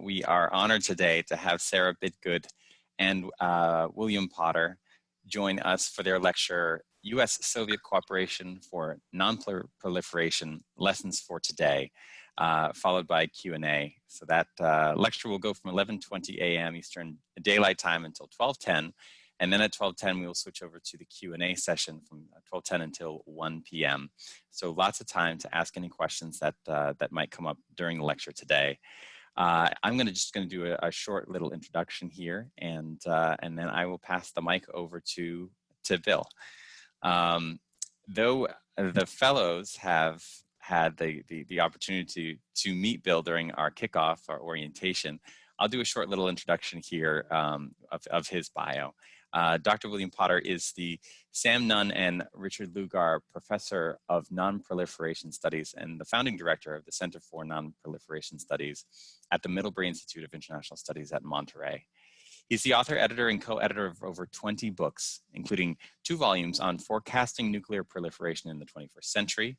we are honored today to have Sarah Bidgood and William Potter join us for their lecture, U.S.-Soviet Cooperation for Non-Proliferation, Lessons for Today, followed by Q&A. So that lecture will go from 11:20 a.m. Eastern Daylight Time until 12:10. And then at 12:10, we will switch over to the Q&A session from 12:10 until 1 p.m. So lots of time to ask any questions that, that might come up during the lecture today. I'm just going to do a short little introduction here, and then I will pass the mic over to Bill. Though the fellows have had the opportunity to meet Bill during our kickoff, our orientation, I'll do a short little introduction here of his bio. Dr. William Potter is the Sam Nunn and Richard Lugar Professor of Non-Proliferation Studies and the founding director of the Center for Non-Proliferation Studies at the Middlebury Institute of International Studies at Monterey. He's the author, editor, and co-editor of over 20 books, including 2 volumes on forecasting nuclear proliferation in the 21st century,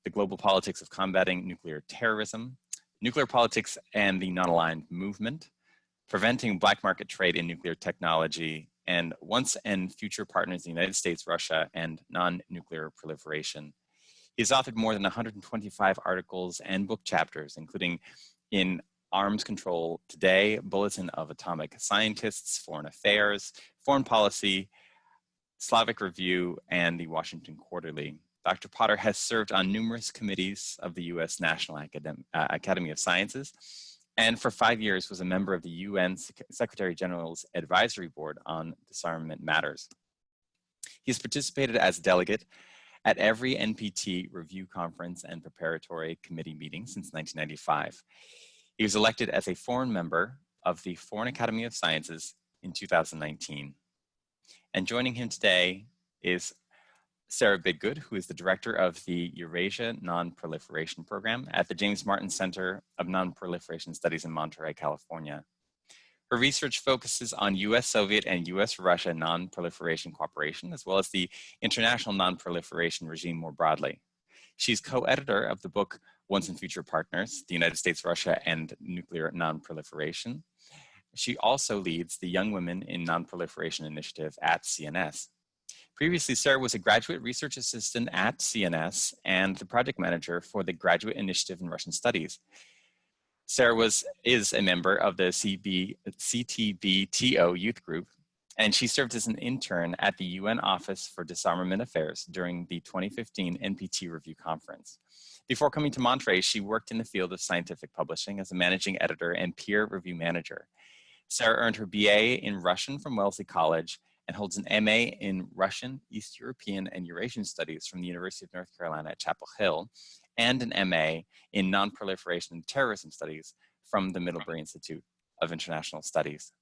the global politics of combating nuclear terrorism, nuclear politics and the non-aligned movement, preventing black market trade in nuclear technology, and once and future partners in the United States, Russia, and non-nuclear proliferation. He's authored more than 125 articles and book chapters, including in Arms Control Today, Bulletin of Atomic Scientists, Foreign Affairs, Foreign Policy, Slavic Review, and the Washington Quarterly. Dr. Potter has served on numerous committees of the U.S. National Academy of Sciences, and for 5 years was a member of the UN Secretary General's Advisory Board on Disarmament Matters. He's participated as delegate at every NPT review conference and preparatory committee meeting since 1995. He was elected as a foreign member of the Foreign Academy of Sciences in 2019. And joining him today is Sarah Bidgood, who is the director of the Eurasia Non-Proliferation Program at the James Martin Center of Non-Proliferation Studies in Monterey, California. Her research focuses on U.S.-Soviet and U.S.-Russia non-proliferation cooperation, as well as the international non-proliferation regime more broadly. She's co-editor of the book Once and Future Partners, the United States, Russia, and Nuclear Non-Proliferation. She also leads the Young Women in Non-Proliferation Initiative at CNS. Previously, Sarah was a graduate research assistant at CNS and the project manager for the Graduate Initiative in Russian Studies. Sarah is a member of the CTBTO youth group, and she served as an intern at the UN Office for Disarmament Affairs during the 2015 NPT Review Conference. Before coming to Monterey, she worked in the field of scientific publishing as a managing editor and peer review manager. Sarah earned her BA in Russian from Wellesley College and holds an MA in Russian, East European, and Eurasian Studies from the University of North Carolina at Chapel Hill, and an MA in Non-Proliferation and Terrorism Studies from the Middlebury Institute of International Studies.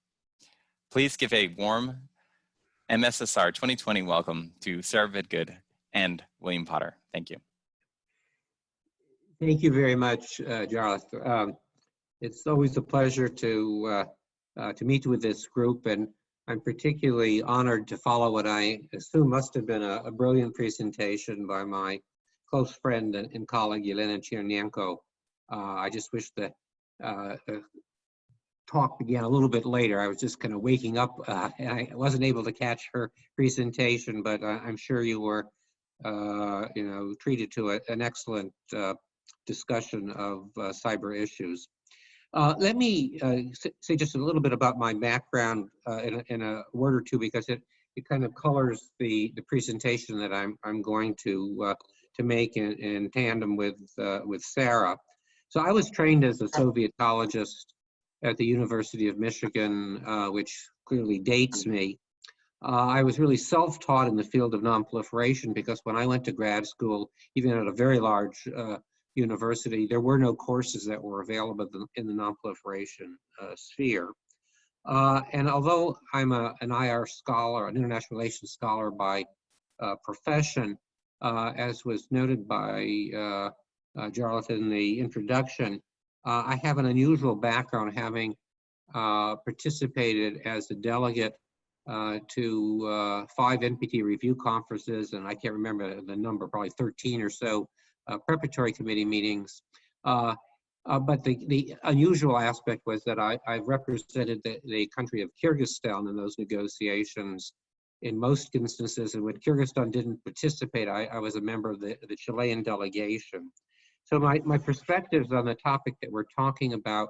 Please give a warm MSSR 2020 welcome to Sarah Bidgood and William Potter. Thank you. Thank you very much, Jarlath. It's always a pleasure to meet with this group, and I'm particularly honored to follow what I assume must have been a brilliant presentation by my close friend and colleague, Yelena Chernenko. I just wish the talk began a little bit later. I was just kind of waking up and I wasn't able to catch her presentation, but I'm sure you were treated to an excellent discussion of cyber issues. Let me say just a little bit about my background in a word or two, because it kind of colors the presentation that I'm going to make in tandem with Sarah. So I was trained as a Sovietologist at the University of Michigan, which clearly dates me. I was really self-taught in the field of non-proliferation, because when I went to grad school, even at a very large university, there were no courses that were available in the non-proliferation sphere. And although I'm an IR scholar, an international relations scholar by profession, as was noted by Jarlath in the introduction, I have an unusual background, having participated as a delegate to 5 NPT review conferences, and I can't remember the number, probably 13 or so preparatory committee meetings, But the unusual aspect was that I represented the country of Kyrgyzstan in those negotiations in most instances, and when Kyrgyzstan didn't participate, I was a member of the Chilean delegation. So my perspectives on the topic that we're talking about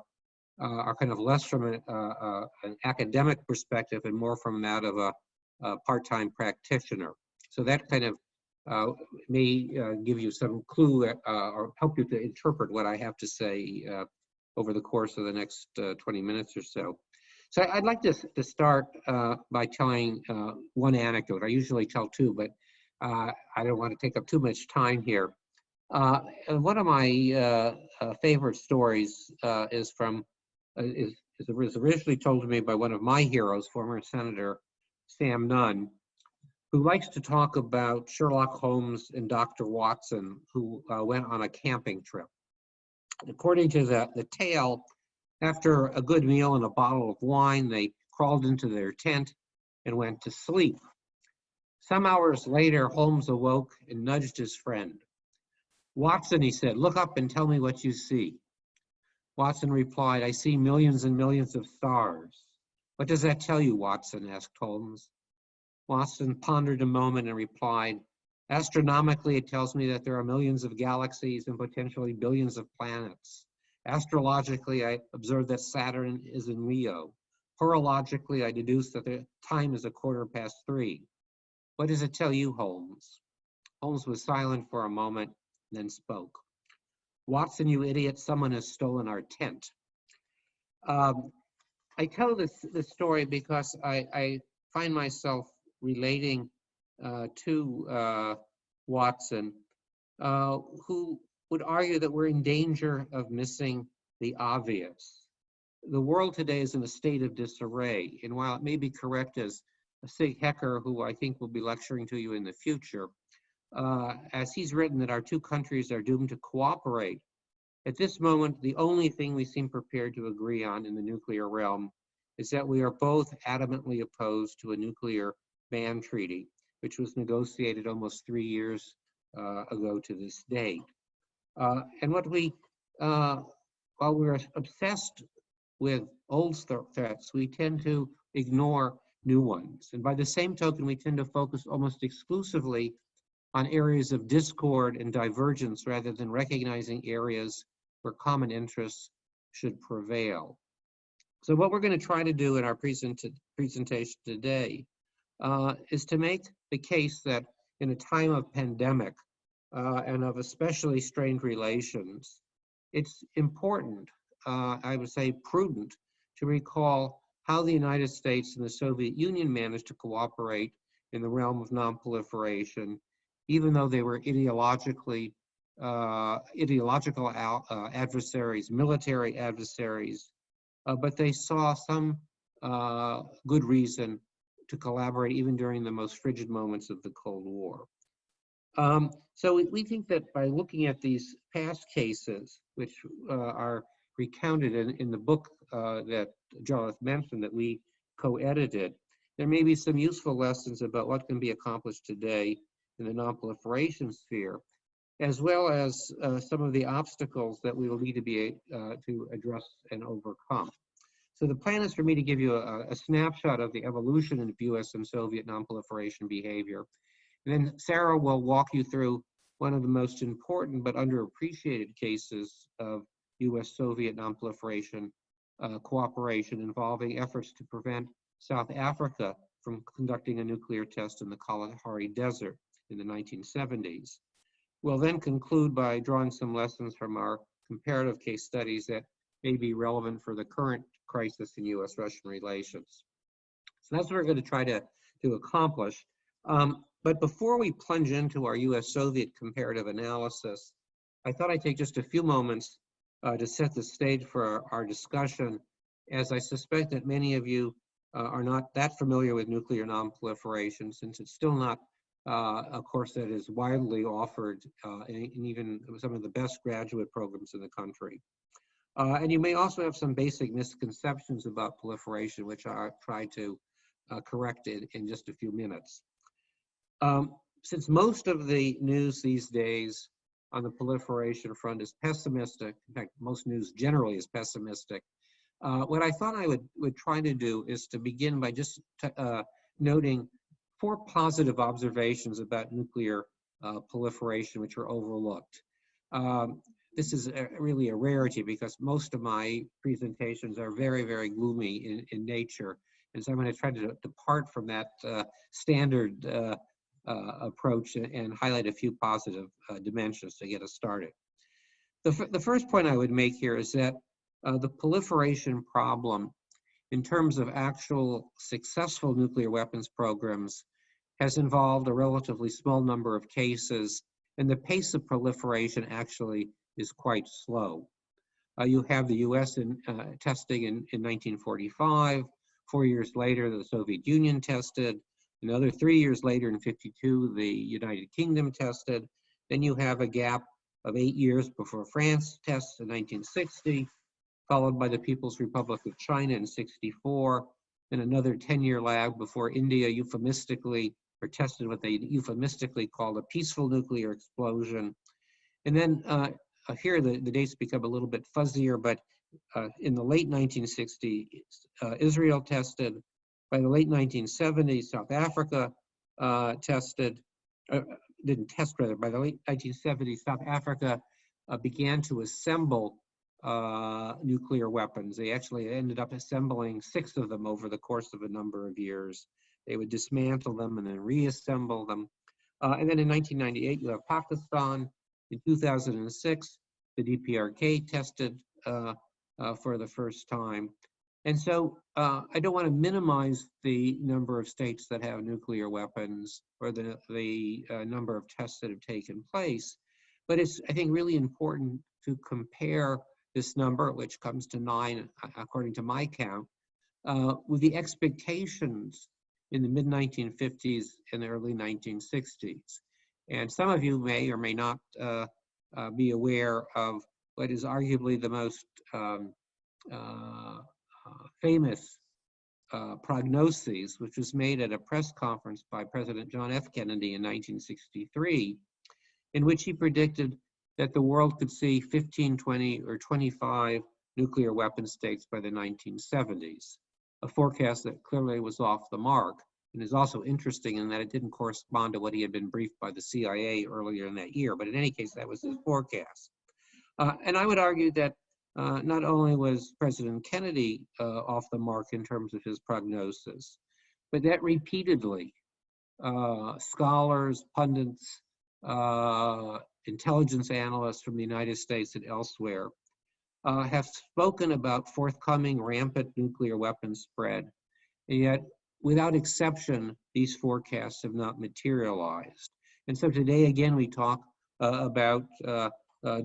are kind of less from an academic perspective and more from that of a part-time practitioner. So that kind of may give you some clue or help you to interpret what I have to say over the course of the next 20 minutes or so. So I'd like to start by telling one anecdote. I usually tell two, but I don't want to take up too much time here. One of my favorite stories is originally told to me by one of my heroes, former Senator Sam Nunn, who likes to talk about Sherlock Holmes and Dr. Watson, who went on a camping trip. According to the tale, after a good meal and a bottle of wine, they crawled into their tent and went to sleep. Some hours later, Holmes awoke and nudged his friend. "Watson," he said, "look up and tell me what you see." Watson replied, "I see millions and millions of stars." "What does that tell you, Watson?" asked Holmes. Watson pondered a moment and replied, "Astronomically, it tells me that there are millions of galaxies and potentially billions of planets. Astrologically, I observe that Saturn is in Leo. Horologically, I deduce that the time is 3:15. What does it tell you, Holmes?" Holmes was silent for a moment, then spoke. "Watson, you idiot, someone has stolen our tent." I tell this story because I find myself relating to Watson, who would argue that we're in danger of missing the obvious. The world today is in a state of disarray, and while it may be correct, as Sig Hecker, who I think will be lecturing to you in the future, as he's written, that our two countries are doomed to cooperate, at this moment, the only thing we seem prepared to agree on in the nuclear realm is that we are both adamantly opposed to a nuclear ban treaty, which was negotiated almost 3 years ago to this date. And what while we're obsessed with old threats, we tend to ignore new ones. And by the same token, we tend to focus almost exclusively on areas of discord and divergence rather than recognizing areas where common interests should prevail. So what we're going to try to do in our presentation today is to make the case that in a time of pandemic and of especially strained relations, it's important, I would say prudent, to recall how the United States and the Soviet Union managed to cooperate in the realm of non-proliferation, even though they were ideological adversaries, military adversaries, but they saw some good reason to collaborate even during the most frigid moments of the Cold War. So we think that by looking at these past cases, which are recounted in the book that Jonathan mentioned that we co-edited, there may be some useful lessons about what can be accomplished today in the non-proliferation sphere, as well as some of the obstacles that we will need to be to address and overcome. So the plan is for me to give you a snapshot of the evolution of US and Soviet non-proliferation behavior. And then Sarah will walk you through one of the most important but underappreciated cases of US-Soviet non-proliferation cooperation involving efforts to prevent South Africa from conducting a nuclear test in the Kalahari Desert in the 1970s. We'll then conclude by drawing some lessons from our comparative case studies that may be relevant for the current crisis in US-Russian relations. So that's what we're going to try to accomplish. But before we plunge into our US-Soviet comparative analysis, I thought I'd take just a few moments to set the stage for our discussion, as I suspect that many of you are not that familiar with nuclear non-proliferation, since it's still not a course that is widely offered in even some of the best graduate programs in the country. And you may also have some basic misconceptions about proliferation, which I'll try to correct in just a few minutes. Since most of the news these days on the proliferation front is pessimistic. In fact, most news generally is pessimistic. What I thought I would try to do is to begin by just noting 4 positive observations about nuclear proliferation, which are overlooked. This is really a rarity because most of my presentations are very, very gloomy in nature. And so I'm going to try to depart from that standard approach and highlight a few positive dimensions to get us started. The first point I would make here is that the proliferation problem, in terms of actual successful nuclear weapons programs, has involved a relatively small number of cases, and the pace of proliferation actually is quite slow. You have the US testing in 1945. 4 years later, the Soviet Union tested. Another 3 years later, in 52, the United Kingdom tested. Then you have a gap of 8 years before France tests in 1960, followed by the People's Republic of China in 64, and another 10-year lag before India euphemistically or tested what they euphemistically called a peaceful nuclear explosion. And then here the dates become a little bit fuzzier, but in the late 1960s, Israel tested. By the late 1970s, South Africa tested, didn't test rather, by the late 1970s, South Africa began to assemble nuclear weapons. They actually ended up assembling 6 of them over the course of a number of years. They would dismantle them and then reassemble them. And then in 1998, you have Pakistan. In 2006, the DPRK tested for the first time. And so I don't want to minimize the number of states that have nuclear weapons or the number of tests that have taken place, but it's, I think, really important to compare this number, which comes to 9, according to my count, with the expectations in the mid-1950s and the early 1960s. And some of you may or may not be aware of what is arguably the most famous prognoses, which was made at a press conference by President John F. Kennedy in 1963, in which he predicted that the world could see 15, 20, or 25 nuclear weapon states by the 1970s, a forecast that clearly was off the mark, and is also interesting in that it didn't correspond to what he had been briefed by the CIA earlier in that year, but in any case, that was his forecast. And I would argue that not only was President Kennedy off the mark in terms of his prognosis, but that repeatedly scholars, pundits, intelligence analysts from the United States and elsewhere have spoken about forthcoming rampant nuclear weapons spread. And yet, without exception, these forecasts have not materialized. And so today, again, we talk about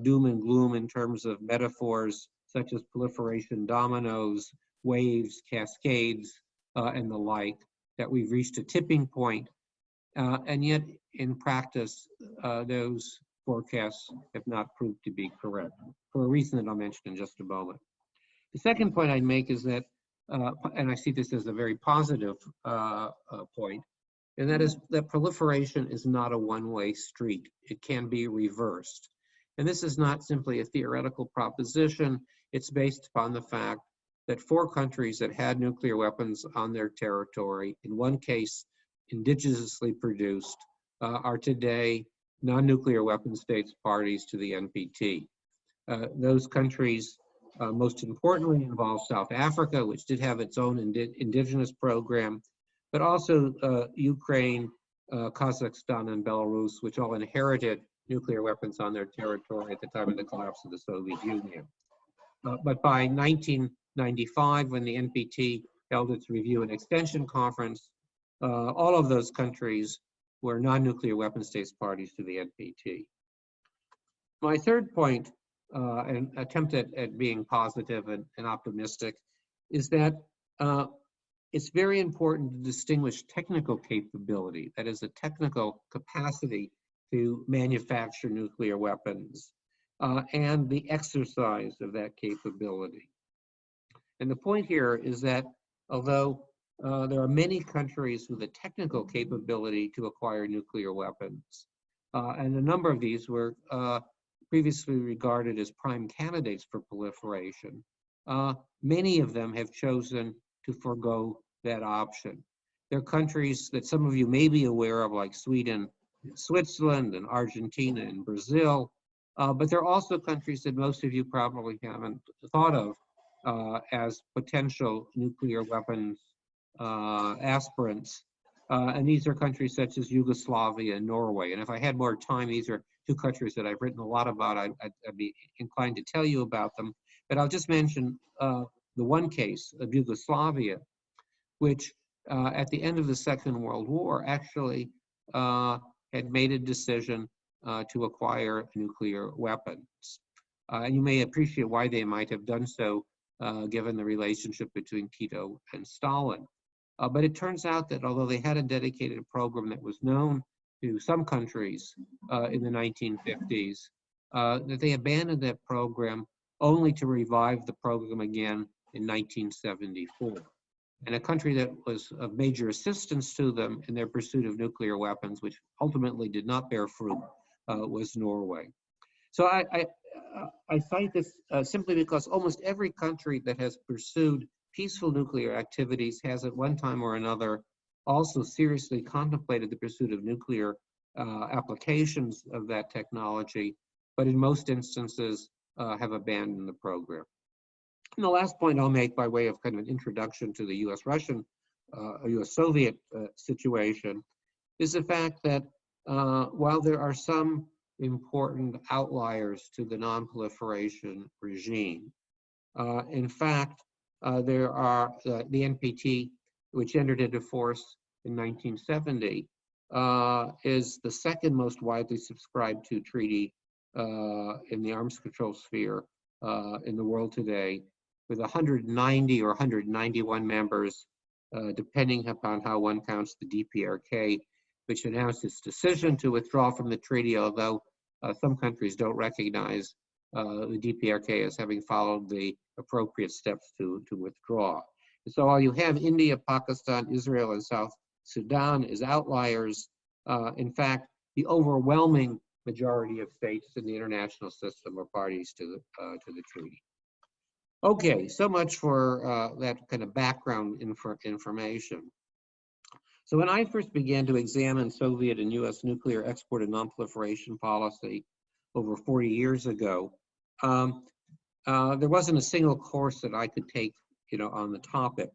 doom and gloom in terms of metaphors such as proliferation dominoes, waves, cascades, and the like, that we've reached a tipping point. And yet, in practice, those forecasts have not proved to be correct for a reason that I'll mention in just a moment. The second point I'd make is that, and I see this as a very positive point, and that is that proliferation is not a one-way street. It can be reversed. And this is not simply a theoretical proposition. It's based upon the fact that 4 countries that had nuclear weapons on their territory, in one case indigenously produced, are today non-nuclear weapon states parties to the NPT. Those countries, most importantly, involve South Africa, which did have its own indigenous program, but also Ukraine, Kazakhstan, and Belarus, which all inherited nuclear weapons on their territory at the time of the collapse of the Soviet Union. But by 1995, when the NPT held its review and extension conference, all of those countries were non-nuclear weapon states parties to the NPT. My third point, an attempt at being positive and optimistic, is that it's very important to distinguish technical capability, that is a technical capacity to manufacture nuclear weapons, and the exercise of that capability. And the point here is that although there are many countries with the technical capability to acquire nuclear weapons, and a number of these were previously regarded as prime candidates for proliferation, many of them have chosen to forego that option. There are countries that some of you may be aware of, like Sweden, Switzerland, and Argentina, and Brazil, but there are also countries that most of you probably haven't thought of as potential nuclear weapons aspirants. And these are countries such as Yugoslavia and Norway. And if I had more time, these are two countries that I've written a lot about. I'd be inclined to tell you about them. But I'll just mention the one case of Yugoslavia, which at the end of the Second World War actually had made a decision to acquire nuclear weapons. And you may appreciate why they might have done so, given the relationship between Tito and Stalin. But it turns out that although they had a dedicated program that was known to some countries in the 1950s, that they abandoned that program only to revive the program again in 1974. And a country that was of major assistance to them in their pursuit of nuclear weapons, which ultimately did not bear fruit, was Norway. So I cite this simply because almost every country that has pursued peaceful nuclear activities has at one time or another also seriously contemplated the pursuit of nuclear applications of that technology, but in most instances have abandoned the program. And the last point I'll make by way of kind of an introduction to the US-Russian, US-Soviet situation is the fact that while there are some important outliers to the non-proliferation regime, in fact, there are the NPT, which entered into force in 1970, is the second most widely subscribed to treaty in the arms control sphere in the world today, with 190 or 191 members, depending upon how one counts the DPRK, which announced its decision to withdraw from the treaty, although some countries don't recognize the DPRK as having followed the appropriate steps to withdraw. And so while you have India, Pakistan, Israel, and South Sudan as outliers, in fact, the overwhelming majority of states in the international system are parties to the treaty. Okay, so much for that kind of background information. So when I first began to examine Soviet and US nuclear export and non-proliferation policy over 40 years ago, there wasn't a single course that I could take, on the topic.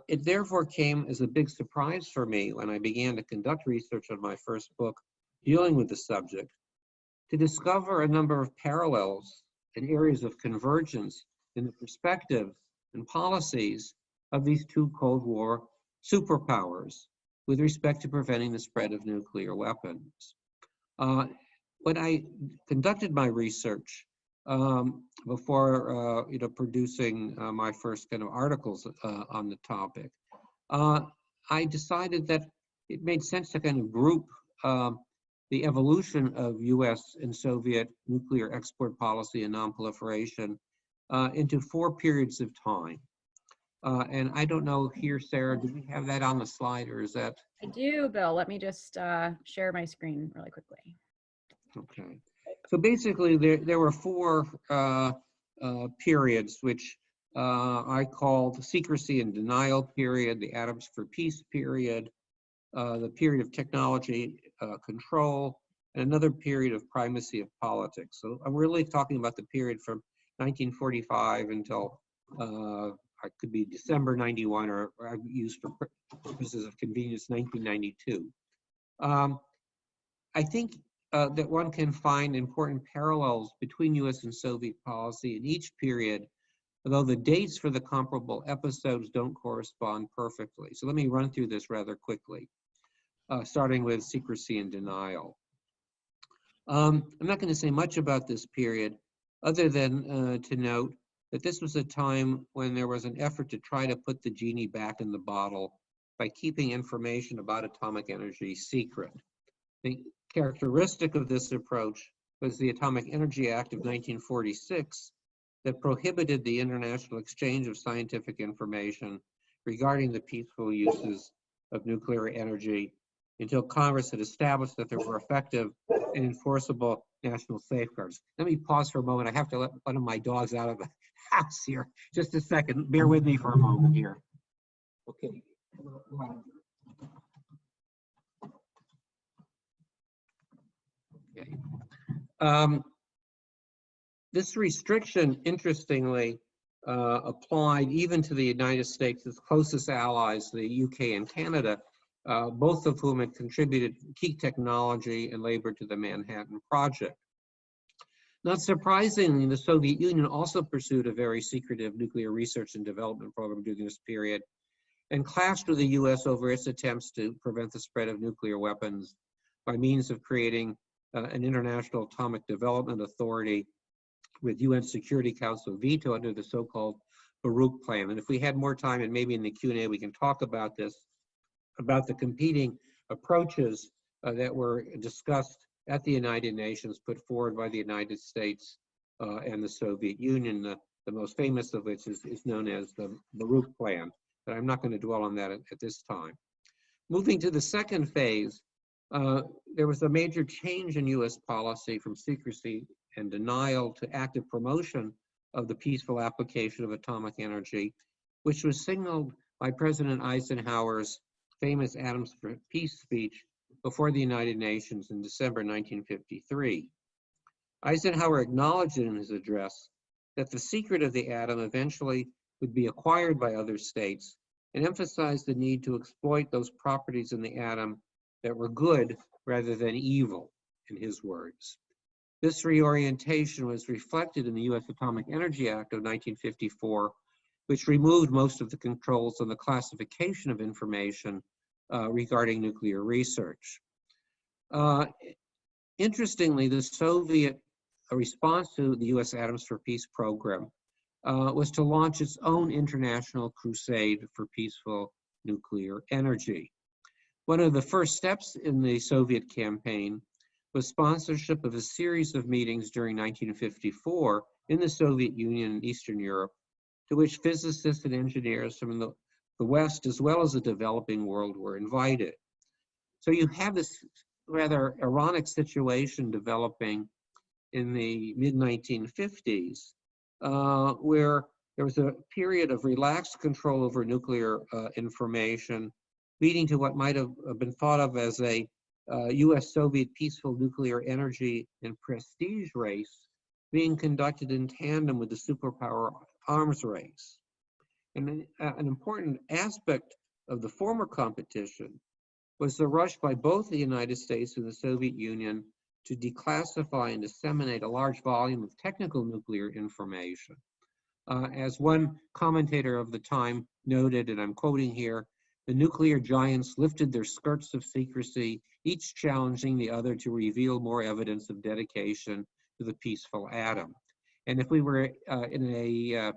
It therefore came as a big surprise for me when I began to conduct research on my first book dealing with the subject, to discover a number of parallels and areas of convergence in the perspectives and policies of these two Cold War superpowers with respect to preventing the spread of nuclear weapons. When I conducted my research before producing my first kind of articles on the topic, I decided that it made sense to kind of group the evolution of US and Soviet nuclear export policy and non-proliferation into 4 periods of time. And I don't know here, Sarah, do we have that on the slide, or is that? I do, Bill. Let me just share my screen really quickly. Okay. So basically, there were 4 periods, which I called the secrecy and denial period, the atoms for peace period, the period of technology control, and another period of primacy of politics. So I'm really talking about the period from 1945 until it could be December 91, or I've used for purposes of convenience 1992. I think that one can find important parallels between US and Soviet policy in each period, although the dates for the comparable episodes don't correspond perfectly. So let me run through this rather quickly, starting with secrecy and denial. I'm not going to say much about this period, other than to note that this was a time when there was an effort to try to put the genie back in the bottle by keeping information about atomic energy secret. The characteristic of this approach was the Atomic Energy Act of 1946 that prohibited the international exchange of scientific information regarding the peaceful uses of nuclear energy until Congress had established that there were effective and enforceable national safeguards. Let me pause for a moment. I have to let one of my dogs out of the house here. Just a second. Bear with me for a moment here. Okay. Okay. This restriction, interestingly, applied even to the United States' closest allies, the UK and Canada, both of whom had contributed key technology and labor to the Manhattan Project. Not surprisingly, the Soviet Union also pursued a very secretive nuclear research and development program during this period, and clashed with the US over its attempts to prevent the spread of nuclear weapons by means of creating an International Atomic Development Authority with UN Security Council veto under the so-called Baruch Plan. And if we had more time, and maybe in the Q&A we can talk about this, about the competing approaches that were discussed at the United Nations, put forward by the United States and the Soviet Union, the most famous of which is known as the Baruch Plan. But I'm not going to dwell on that at this time. Moving to the second phase, there was a major change in US policy from secrecy and denial to active promotion of the peaceful application of atomic energy, which was signaled by President Eisenhower's famous Atoms for Peace speech before the United Nations in December 1953. Eisenhower acknowledged in his address that the secret of the atom eventually would be acquired by other states, and emphasized the need to exploit those properties in the atom that were good rather than evil, in his words. This reorientation was reflected in the U.S. Atomic Energy Act of 1954, which removed most of the controls on the classification of information regarding nuclear research. Interestingly, the Soviet response to the U.S. Atoms for Peace program was to launch its own international crusade for peaceful nuclear energy. One of the first steps in the Soviet campaign was sponsorship of a series of meetings during 1954 in the Soviet Union and Eastern Europe, to which physicists and engineers from the West as well as the developing world were invited. So you have this rather ironic situation developing in the mid-1950s, where there was a period of relaxed control over nuclear information, leading to what might have been thought of as a US-Soviet peaceful nuclear energy and prestige race being conducted in tandem with the superpower arms race. And an important aspect of the former competition was the rush by both the United States and the Soviet Union to declassify and disseminate a large volume of technical nuclear information. As one commentator of the time noted, and I'm quoting here, the nuclear giants lifted their skirts of secrecy, each challenging the other to reveal more evidence of dedication to the peaceful atom. And if we were in a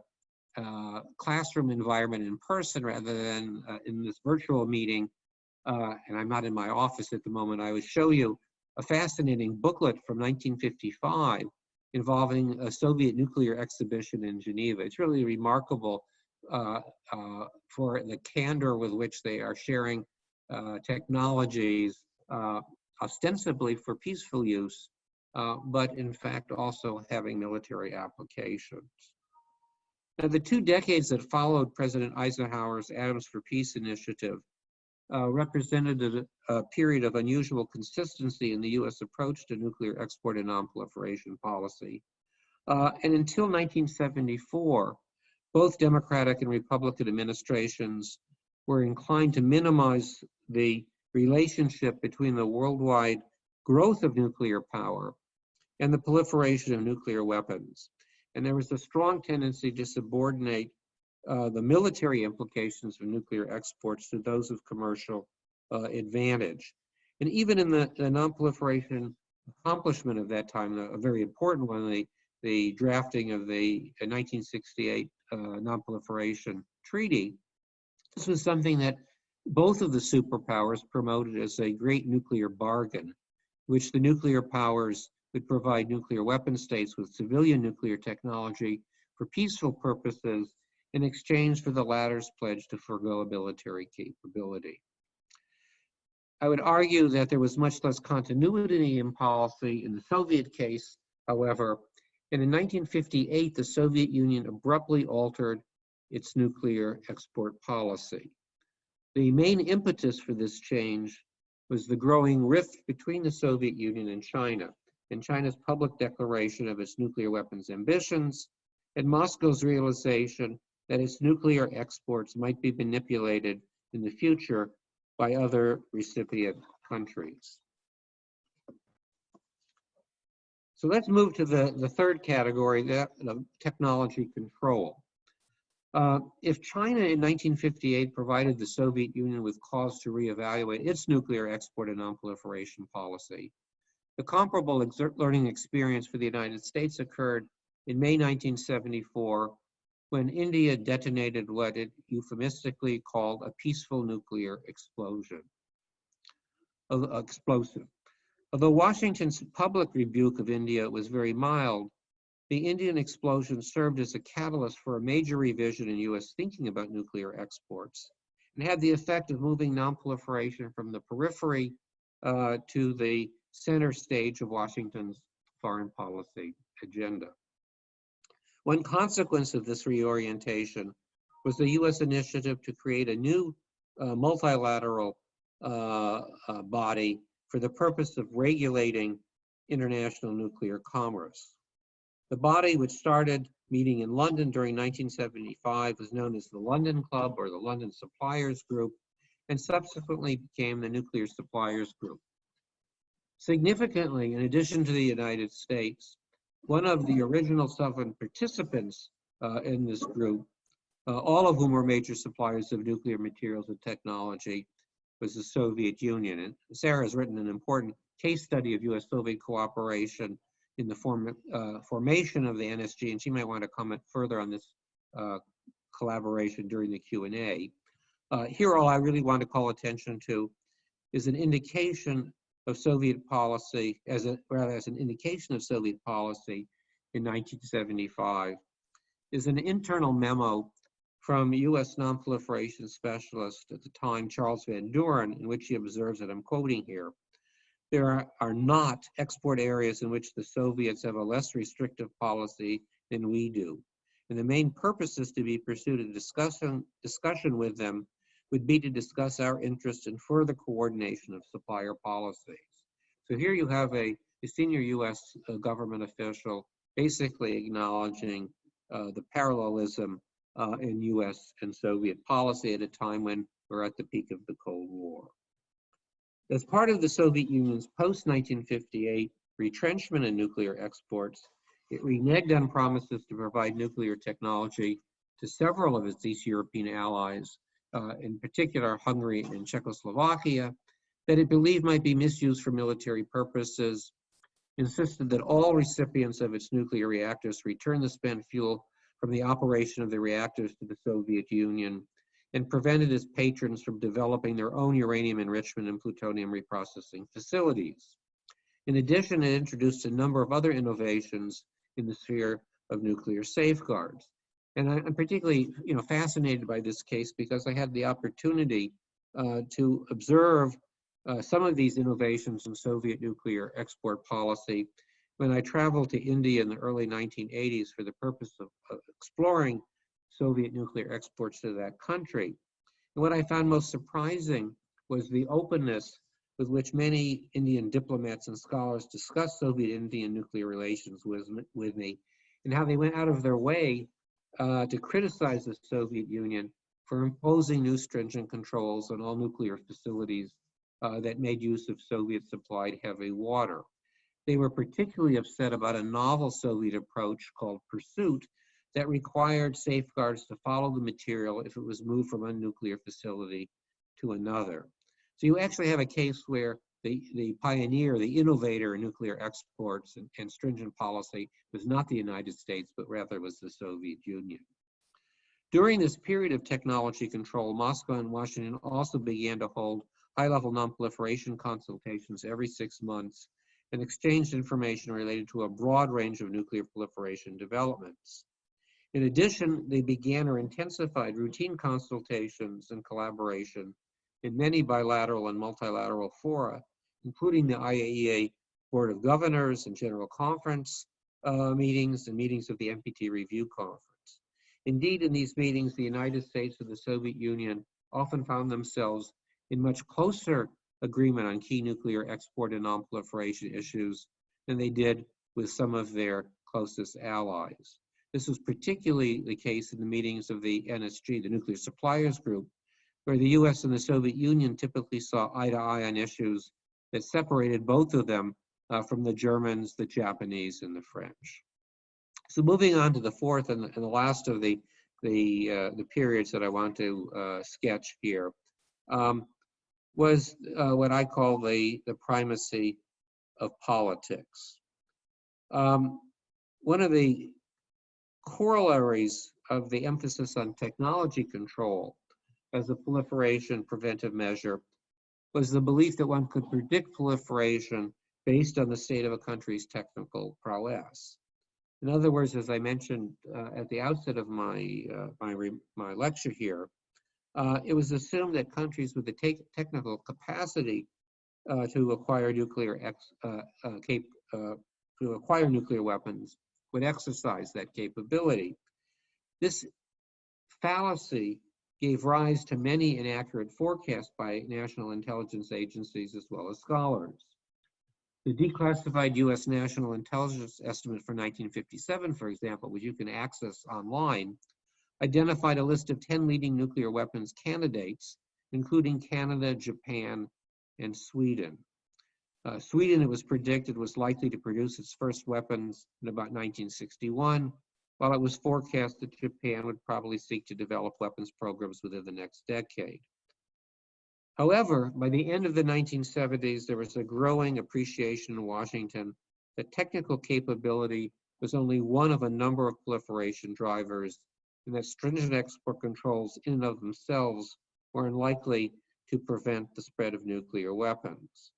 classroom environment in person rather than in this virtual meeting, and I'm not in my office at the moment, I would show you a fascinating booklet from 1955 involving a Soviet nuclear exhibition in Geneva. It's really remarkable for the candor with which they are sharing technologies ostensibly for peaceful use, but in fact also having military applications. Now, the 2 decades that followed President Eisenhower's Atoms for Peace initiative represented a period of unusual consistency in the U.S. approach to nuclear export and non-proliferation policy. And until 1974, both Democratic and Republican administrations were inclined to minimize the relationship between the worldwide growth of nuclear power and the proliferation of nuclear weapons. And there was a strong tendency to subordinate the military implications of nuclear exports to those of commercial advantage. And even in the non-proliferation accomplishment of that time, a very important one, the drafting of the 1968 Non-Proliferation Treaty, this was something that both of the superpowers promoted as a great nuclear bargain, which the nuclear powers would provide nuclear weapon states with civilian nuclear technology for peaceful purposes in exchange for the latter's pledge to forgo a military capability. I would argue that there was much less continuity in policy in the Soviet case, however, and in 1958, the Soviet Union abruptly altered its nuclear export policy. The main impetus for this change was the growing rift between the Soviet Union and China's public declaration of its nuclear weapons ambitions, and Moscow's realization that its nuclear exports might be manipulated in the future by other recipient countries. So let's move to the third category, that of technology control. If China in 1958 provided the Soviet Union with cause to reevaluate its nuclear export and nonproliferation policy, the comparable learning experience for the United States occurred in May 1974 when India detonated what it euphemistically called a peaceful nuclear explosive. Although Washington's public rebuke of India was very mild, the Indian explosion served as a catalyst for a major revision in U.S. thinking about nuclear exports and had the effect of moving nonproliferation from the periphery to the center stage of Washington's foreign policy agenda. One consequence of this reorientation was the U.S. initiative to create a new multilateral body for the purpose of regulating international nuclear commerce. The body, which started meeting in London during 1975, was known as the London Club or the London Suppliers Group, and subsequently became the Nuclear Suppliers Group. Significantly, in addition to the United States, one of the original 7 participants in this group, all of whom were major suppliers of nuclear materials and technology, was the Soviet Union. And Sarah has written an important case study of U.S.-Soviet cooperation in the formation of the NSG, and she might want to comment further on this collaboration during the Q&A. Here, all I really want to call attention to is an indication of Soviet policy, as an indication of Soviet policy in 1975, is an internal memo from U.S. nonproliferation specialist at the time, Charles Van Doren, in which he observes, and I'm quoting here, there are not export areas in which the Soviets have a less restrictive policy than we do. And the main purposes to be pursued in discussion with them would be to discuss our interest in further coordination of supplier policies. So here you have a senior U.S. government official basically acknowledging the parallelism in U.S. and Soviet policy at a time when we're at the peak of the Cold War. As part of the Soviet Union's post-1958 retrenchment in nuclear exports, it reneged on promises to provide nuclear technology to several of its East European allies, in particular Hungary and Czechoslovakia, that it believed might be misused for military purposes, insisted that all recipients of its nuclear reactors return the spent fuel from the operation of the reactors to the Soviet Union, and prevented its patrons from developing their own uranium enrichment and plutonium reprocessing facilities. In addition, it introduced a number of other innovations in the sphere of nuclear safeguards. And I'm particularly fascinated by this case because I had the opportunity to observe some of these innovations in Soviet nuclear export policy when I traveled to India in the early 1980s for the purpose of exploring Soviet nuclear exports to that country. And what I found most surprising was the openness with which many Indian diplomats and scholars discussed Soviet-Indian nuclear relations with me, and how they went out of their way to criticize the Soviet Union for imposing new stringent controls on all nuclear facilities that made use of Soviet-supplied heavy water. They were particularly upset about a novel Soviet approach called pursuit that required safeguards to follow the material if it was moved from one nuclear facility to another. So you actually have a case where the pioneer, the innovator in nuclear exports and stringent policy was not the United States, but rather was the Soviet Union. During this period of technology control, Moscow and Washington also began to hold high-level nonproliferation consultations every 6 months and exchanged information related to a broad range of nuclear proliferation developments. In addition, they began or intensified routine consultations and collaboration in many bilateral and multilateral fora, including the IAEA Board of Governors and General Conference meetings and meetings of the NPT Review Conference. Indeed, in these meetings, the United States and the Soviet Union often found themselves in much closer agreement on key nuclear export and non-proliferation issues than they did with some of their closest allies. This was particularly the case in the meetings of the NSG, the Nuclear Suppliers Group, where the US and the Soviet Union typically saw eye to eye on issues that separated both of them from the Germans, the Japanese, and the French. So moving on to the fourth and the last of the periods that I want to sketch here was what I call the primacy of politics. One of the corollaries of the emphasis on technology control as a proliferation preventive measure was the belief that one could predict proliferation based on the state of a country's technical prowess. In other words, as I mentioned at the outset of my lecture here, it was assumed that countries with the technical capacity to acquire nuclear weapons would exercise that capability. This fallacy gave rise to many inaccurate forecasts by national intelligence agencies as well as scholars. The declassified US National Intelligence Estimate for 1957, for example, which you can access online, identified a list of 10 leading nuclear weapons candidates, including Canada, Japan, and Sweden. Sweden, it was predicted, was likely to produce its first weapons in about 1961, while it was forecast that Japan would probably seek to develop weapons programs within the next decade. However, by the end of the 1970s, there was a growing appreciation in Washington that technical capability was only one of a number of proliferation drivers, and that stringent export controls in and of themselves were unlikely to prevent the spread of nuclear weapons.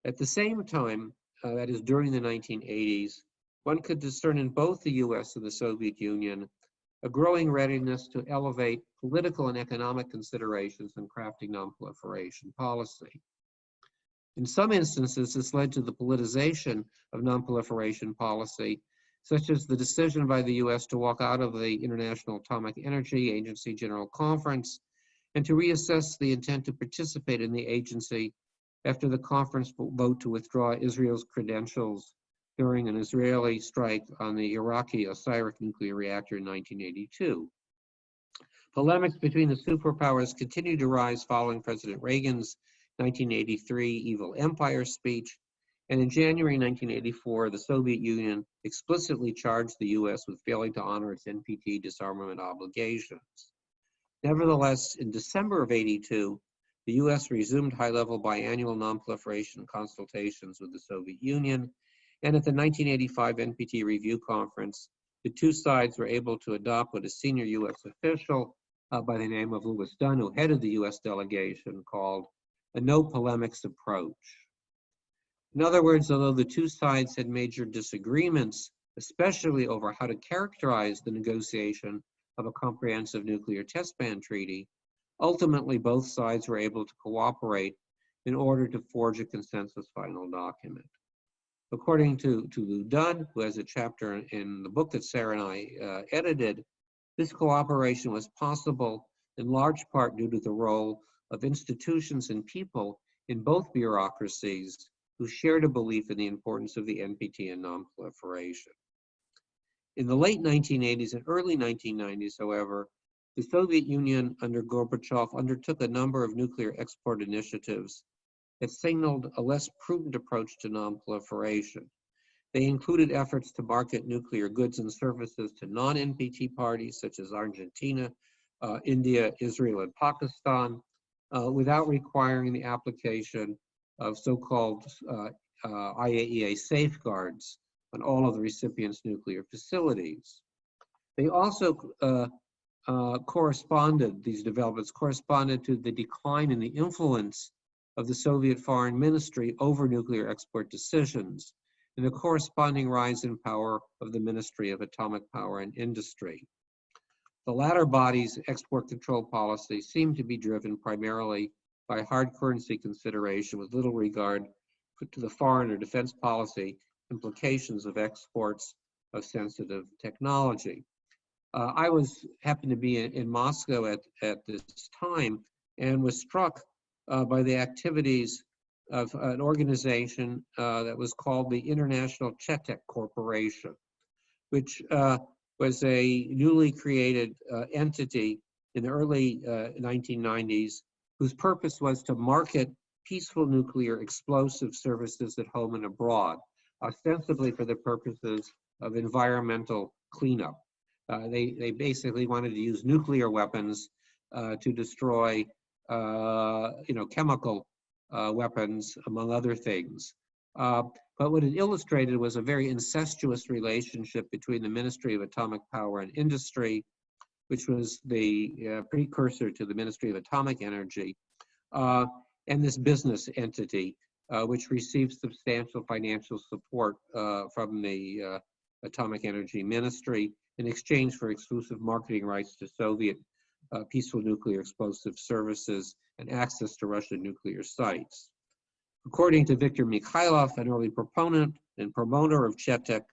At the same time, that is during the 1980s, one could discern in both the US and the Soviet Union a growing readiness to elevate political and economic considerations in crafting non-proliferation policy. In some instances, this led to the politicization of non-proliferation policy, such as the decision by the US to walk out of the International Atomic Energy Agency General Conference and to reassess the intent to participate in the agency after the conference vote to withdraw Israel's credentials during an Israeli strike on the Iraqi Osirak nuclear reactor in 1982. Polemics between the superpowers continued to rise following President Reagan's 1983 Evil Empire speech, and in January 1984, the Soviet Union explicitly charged the US with failing to honor its NPT disarmament obligations. Nevertheless, in December of '82, the US resumed high-level biannual non-proliferation consultations with the Soviet Union, and at the 1985 NPT Review Conference, the two sides were able to adopt what a senior US official by the name of Louis Dunn, who headed the US delegation, called a no polemics approach. In other words, although the two sides had major disagreements, especially over how to characterize the negotiation of a comprehensive nuclear test ban treaty, ultimately both sides were able to cooperate in order to forge a consensus final document. According to Lou Dunn, who has a chapter in the book that Sarah and I edited, this cooperation was possible in large part due to the role of institutions and people in both bureaucracies who shared a belief in the importance of the NPT and non-proliferation. In the late 1980s and early 1990s, however, the Soviet Union under Gorbachev undertook a number of nuclear export initiatives that signaled a less prudent approach to non-proliferation. They included efforts to market nuclear goods and services to non-NPT parties such as Argentina, India, Israel, and Pakistan, without requiring the application of so-called IAEA safeguards on all of the recipients' nuclear facilities. They also these developments corresponded to the decline in the influence of the Soviet Foreign Ministry over nuclear export decisions, and the corresponding rise in power of the Ministry of Atomic Power and Industry. The latter body's export control policy seemed to be driven primarily by hard currency consideration with little regard to the foreign or defense policy implications of exports of sensitive technology. I happened to be in Moscow at this time and was struck by the activities of an organization that was called the International Chetek Corporation, which was a newly created entity in the early 1990s, whose purpose was to market peaceful nuclear explosive services at home and abroad, ostensibly for the purposes of environmental cleanup. They basically wanted to use nuclear weapons to destroy, chemical weapons, among other things. But what it illustrated was a very incestuous relationship between the Ministry of Atomic Power and Industry, which was the precursor to the Ministry of Atomic Energy, and this business entity, which received substantial financial support from the Atomic Energy Ministry in exchange for exclusive marketing rights to Soviet peaceful nuclear explosive services and access to Russian nuclear sites. According to Viktor Mikhailov, an early proponent and promoter of Chetek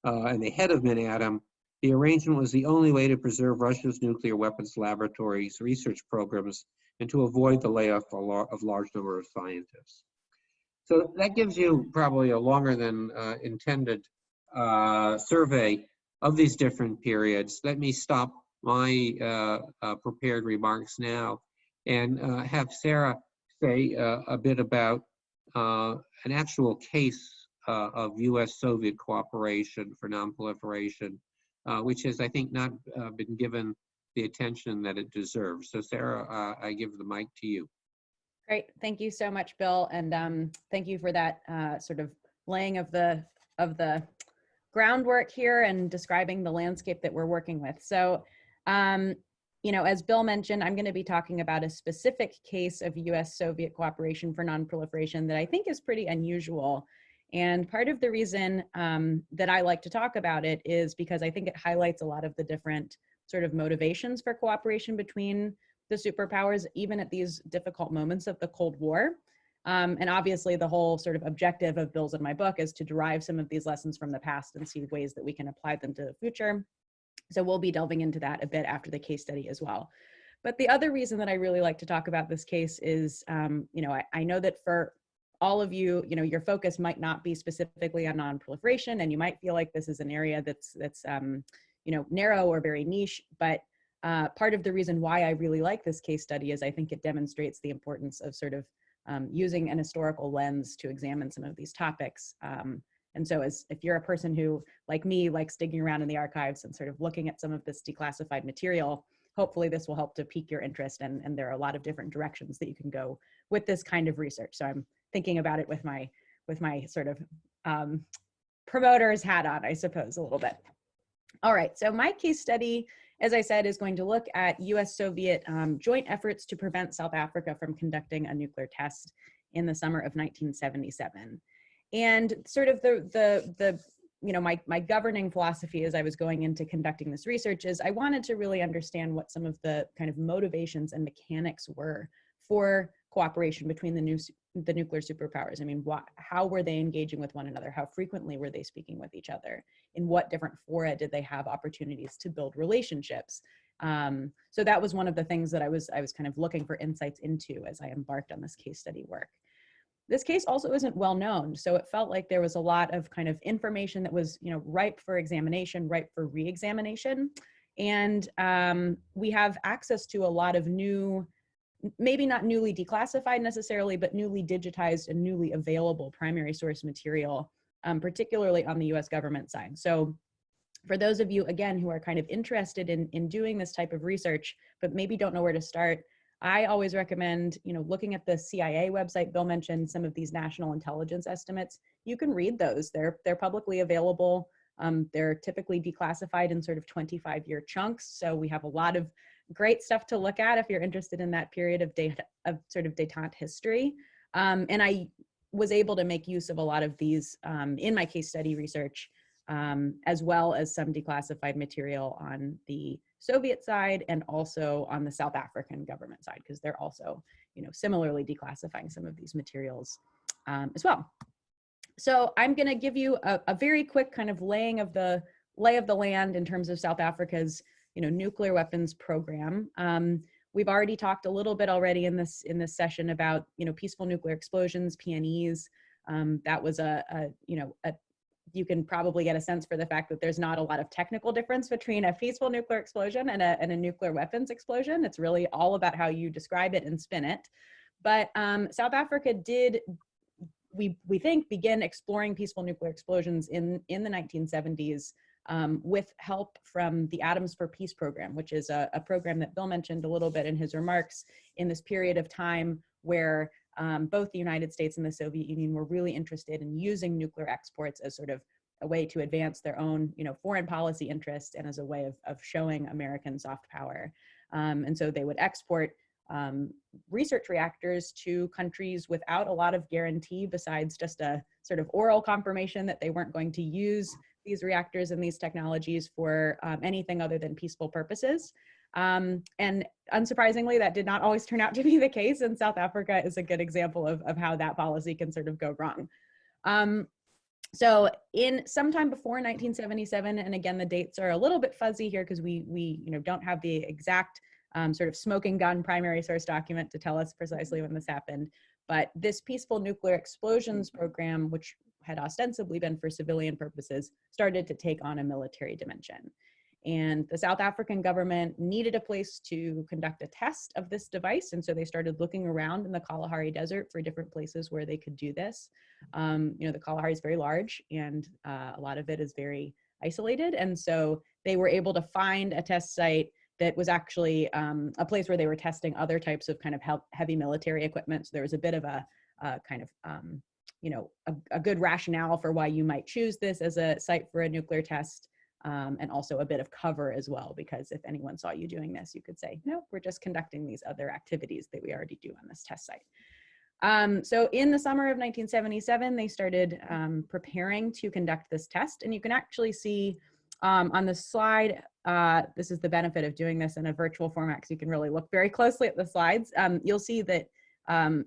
and the head of Minatom, the arrangement was the only way to preserve Russia's nuclear weapons laboratories research programs and to avoid the layoff of large number of scientists. So that gives you probably a longer than intended survey of these different periods. Let me stop my prepared remarks now and have Sarah say a bit about an actual case of U.S.-Soviet cooperation for nonproliferation, which has, I think, not been given the attention that it deserves. So Sarah, I give the mic to you. Great, thank you so much, Bill, and thank you for that sort of laying of the groundwork here and describing the landscape that we're working with. So, as Bill mentioned, I'm going to be talking about a specific case of U.S.-Soviet cooperation for nonproliferation that I think is pretty unusual. And part of the reason that I like to talk about it is because I think it highlights a lot of the different sort of motivations for cooperation between the superpowers, even at these difficult moments of the Cold War. And obviously the whole sort of objective of Bill's in my book is to derive some of these lessons from the past and see ways that we can apply them to the future. So we'll be delving into that a bit after the case study as well. But the other reason that I really like to talk about this case is, I know that for all of you, your focus might not be specifically on non-proliferation, and you might feel like this is an area that's narrow or very niche, but part of the reason why I really like this case study is I think it demonstrates the importance of sort of using an historical lens to examine some of these topics. And so if you're a person who, like me, likes digging around in the archives and sort of looking at some of this declassified material, hopefully this will help to pique your interest. And there are a lot of different directions that you can go with this kind of research. So I'm thinking about it with my sort of promoter's hat on, I suppose, a little bit. All right, so my case study, as I said, is going to look at US-Soviet joint efforts to prevent South Africa from conducting a nuclear test in the summer of 1977. And sort of my governing philosophy as I was going into conducting this research is I wanted to really understand what some of the kind of motivations and mechanics were for cooperation between the nuclear superpowers. I mean, how were they engaging with one another? How frequently were they speaking with each other? In what different fora did they have opportunities to build relationships? So that was one of the things that I was kind of looking for insights into as I embarked on this case study work. This case also isn't well known, so it felt like there was a lot of kind of information that was, ripe for examination, ripe for re-examination. And we have access to a lot of new, maybe not newly declassified necessarily, but newly digitized and newly available primary source material, particularly on the US government side. So for those of you, again, who are kind of interested in doing this type of research, but maybe don't know where to start, I always recommend, looking at the CIA website. Bill mentioned some of these national intelligence estimates. You can read those. They're publicly available. They're typically declassified in sort of 25-year chunks. So we have a lot of great stuff to look at if you're interested in that period of sort of détente history. And I was able to make use of a lot of these in my case study research, as well as some declassified material on the Soviet side and also on the South African government side, because they're also, similarly declassifying some of these materials as well. So I'm going to give you a very quick kind of lay of the land in terms of South Africa's, nuclear weapons program. We've already talked a little bit already in this session about, peaceful nuclear explosions, PNEs. That was you can probably get a sense for the fact that there's not a lot of technical difference between a peaceful nuclear explosion and a nuclear weapons explosion. It's really all about how you describe it and spin it. But South Africa did, we think, begin exploring peaceful nuclear explosions in the 1970s with help from the Atoms for Peace program, which is a program that Bill mentioned a little bit in his remarks, in this period of time where both the United States and the Soviet Union were really interested in using nuclear exports as sort of a way to advance their own, foreign policy interests and as a way of showing American soft power. And so they would export research reactors to countries without a lot of guarantee besides just a sort of oral confirmation that they weren't going to use these reactors and these technologies for anything other than peaceful purposes. And unsurprisingly, that did not always turn out to be the case, and South Africa is a good example of how that policy can sort of go wrong. So in sometime before 1977, and again, the dates are a little bit fuzzy here because we don't have the exact sort of smoking gun primary source document to tell us precisely when this happened, but this peaceful nuclear explosions program, which had ostensibly been for civilian purposes, started to take on a military dimension. And the South African government needed a place to conduct a test of this device. And so they started looking around in the Kalahari Desert for different places where they could do this. The Kalahari is very large and a lot of it is very isolated. And so they were able to find a test site that was actually a place where they were testing other types of kind of heavy military equipment. So there was a bit of a kind of, a good rationale for why you might choose this as a site for a nuclear test. And also a bit of cover as well, because if anyone saw you doing this, you could say, no, we're just conducting these other activities that we already do on this test site. So in the summer of 1977, they started preparing to conduct this test. And you can actually see on the slide, this is the benefit of doing this in a virtual format, because you can really look very closely at the slides. You'll see that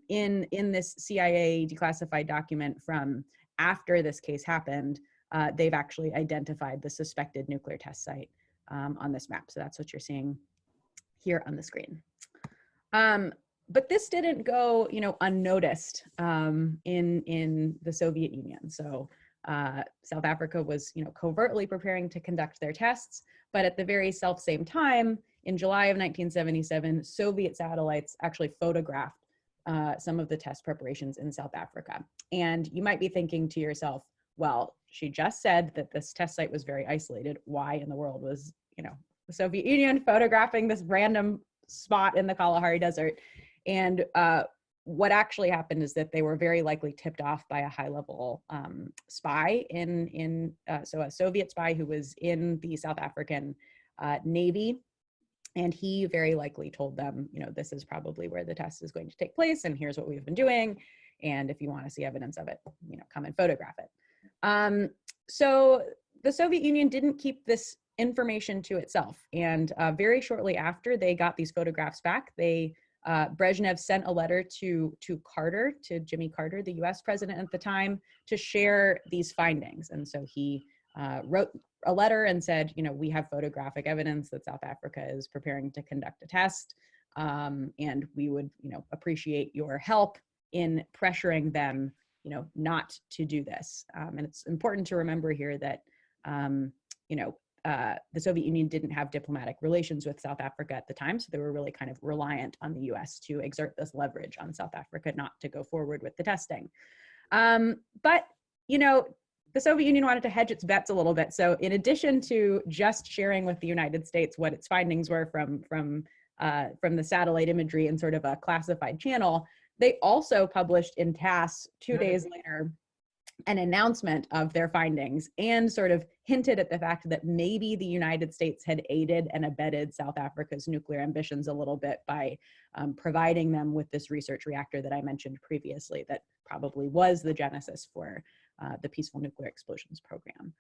in this CIA declassified document from after this case happened, they've actually identified the suspected nuclear test site on this map. So that's what you're seeing here on the screen. But this didn't go, unnoticed in the Soviet Union. So South Africa was, covertly preparing to conduct their tests, but at the very same time, in July of 1977, Soviet satellites actually photographed some of the test preparations in South Africa. And you might be thinking to yourself, well, she just said that this test site was very isolated. Why in the world was, the Soviet Union photographing this random spot in the Kalahari Desert? And what actually happened is that they were very likely tipped off by a high-level spy so a Soviet spy who was in the South African Navy. And he very likely told them, this is probably where the test is going to take place, and here's what we've been doing. And if you want to see evidence of it, come and photograph it. So the Soviet Union didn't keep this information to itself. And very shortly after they got these photographs back, Brezhnev sent a letter to Jimmy Carter, the US president at the time, to share these findings. And so he wrote a letter and said, we have photographic evidence that South Africa is preparing to conduct a test. And we would, appreciate your help in pressuring them not to do this. And it's important to remember here that, the Soviet Union didn't have diplomatic relations with South Africa at the time. So they were really kind of reliant on the US to exert this leverage on South Africa not to go forward with the testing. But, the Soviet Union wanted to hedge its bets a little bit. So in addition to just sharing with the United States what its findings were from the satellite imagery in sort of a classified channel, they also published in TASS 2 days later an announcement of their findings and sort of hinted at the fact that maybe the United States had aided and abetted South Africa's nuclear ambitions a little bit by providing them with this research reactor that I mentioned previously that probably was the genesis for the peaceful nuclear explosions program.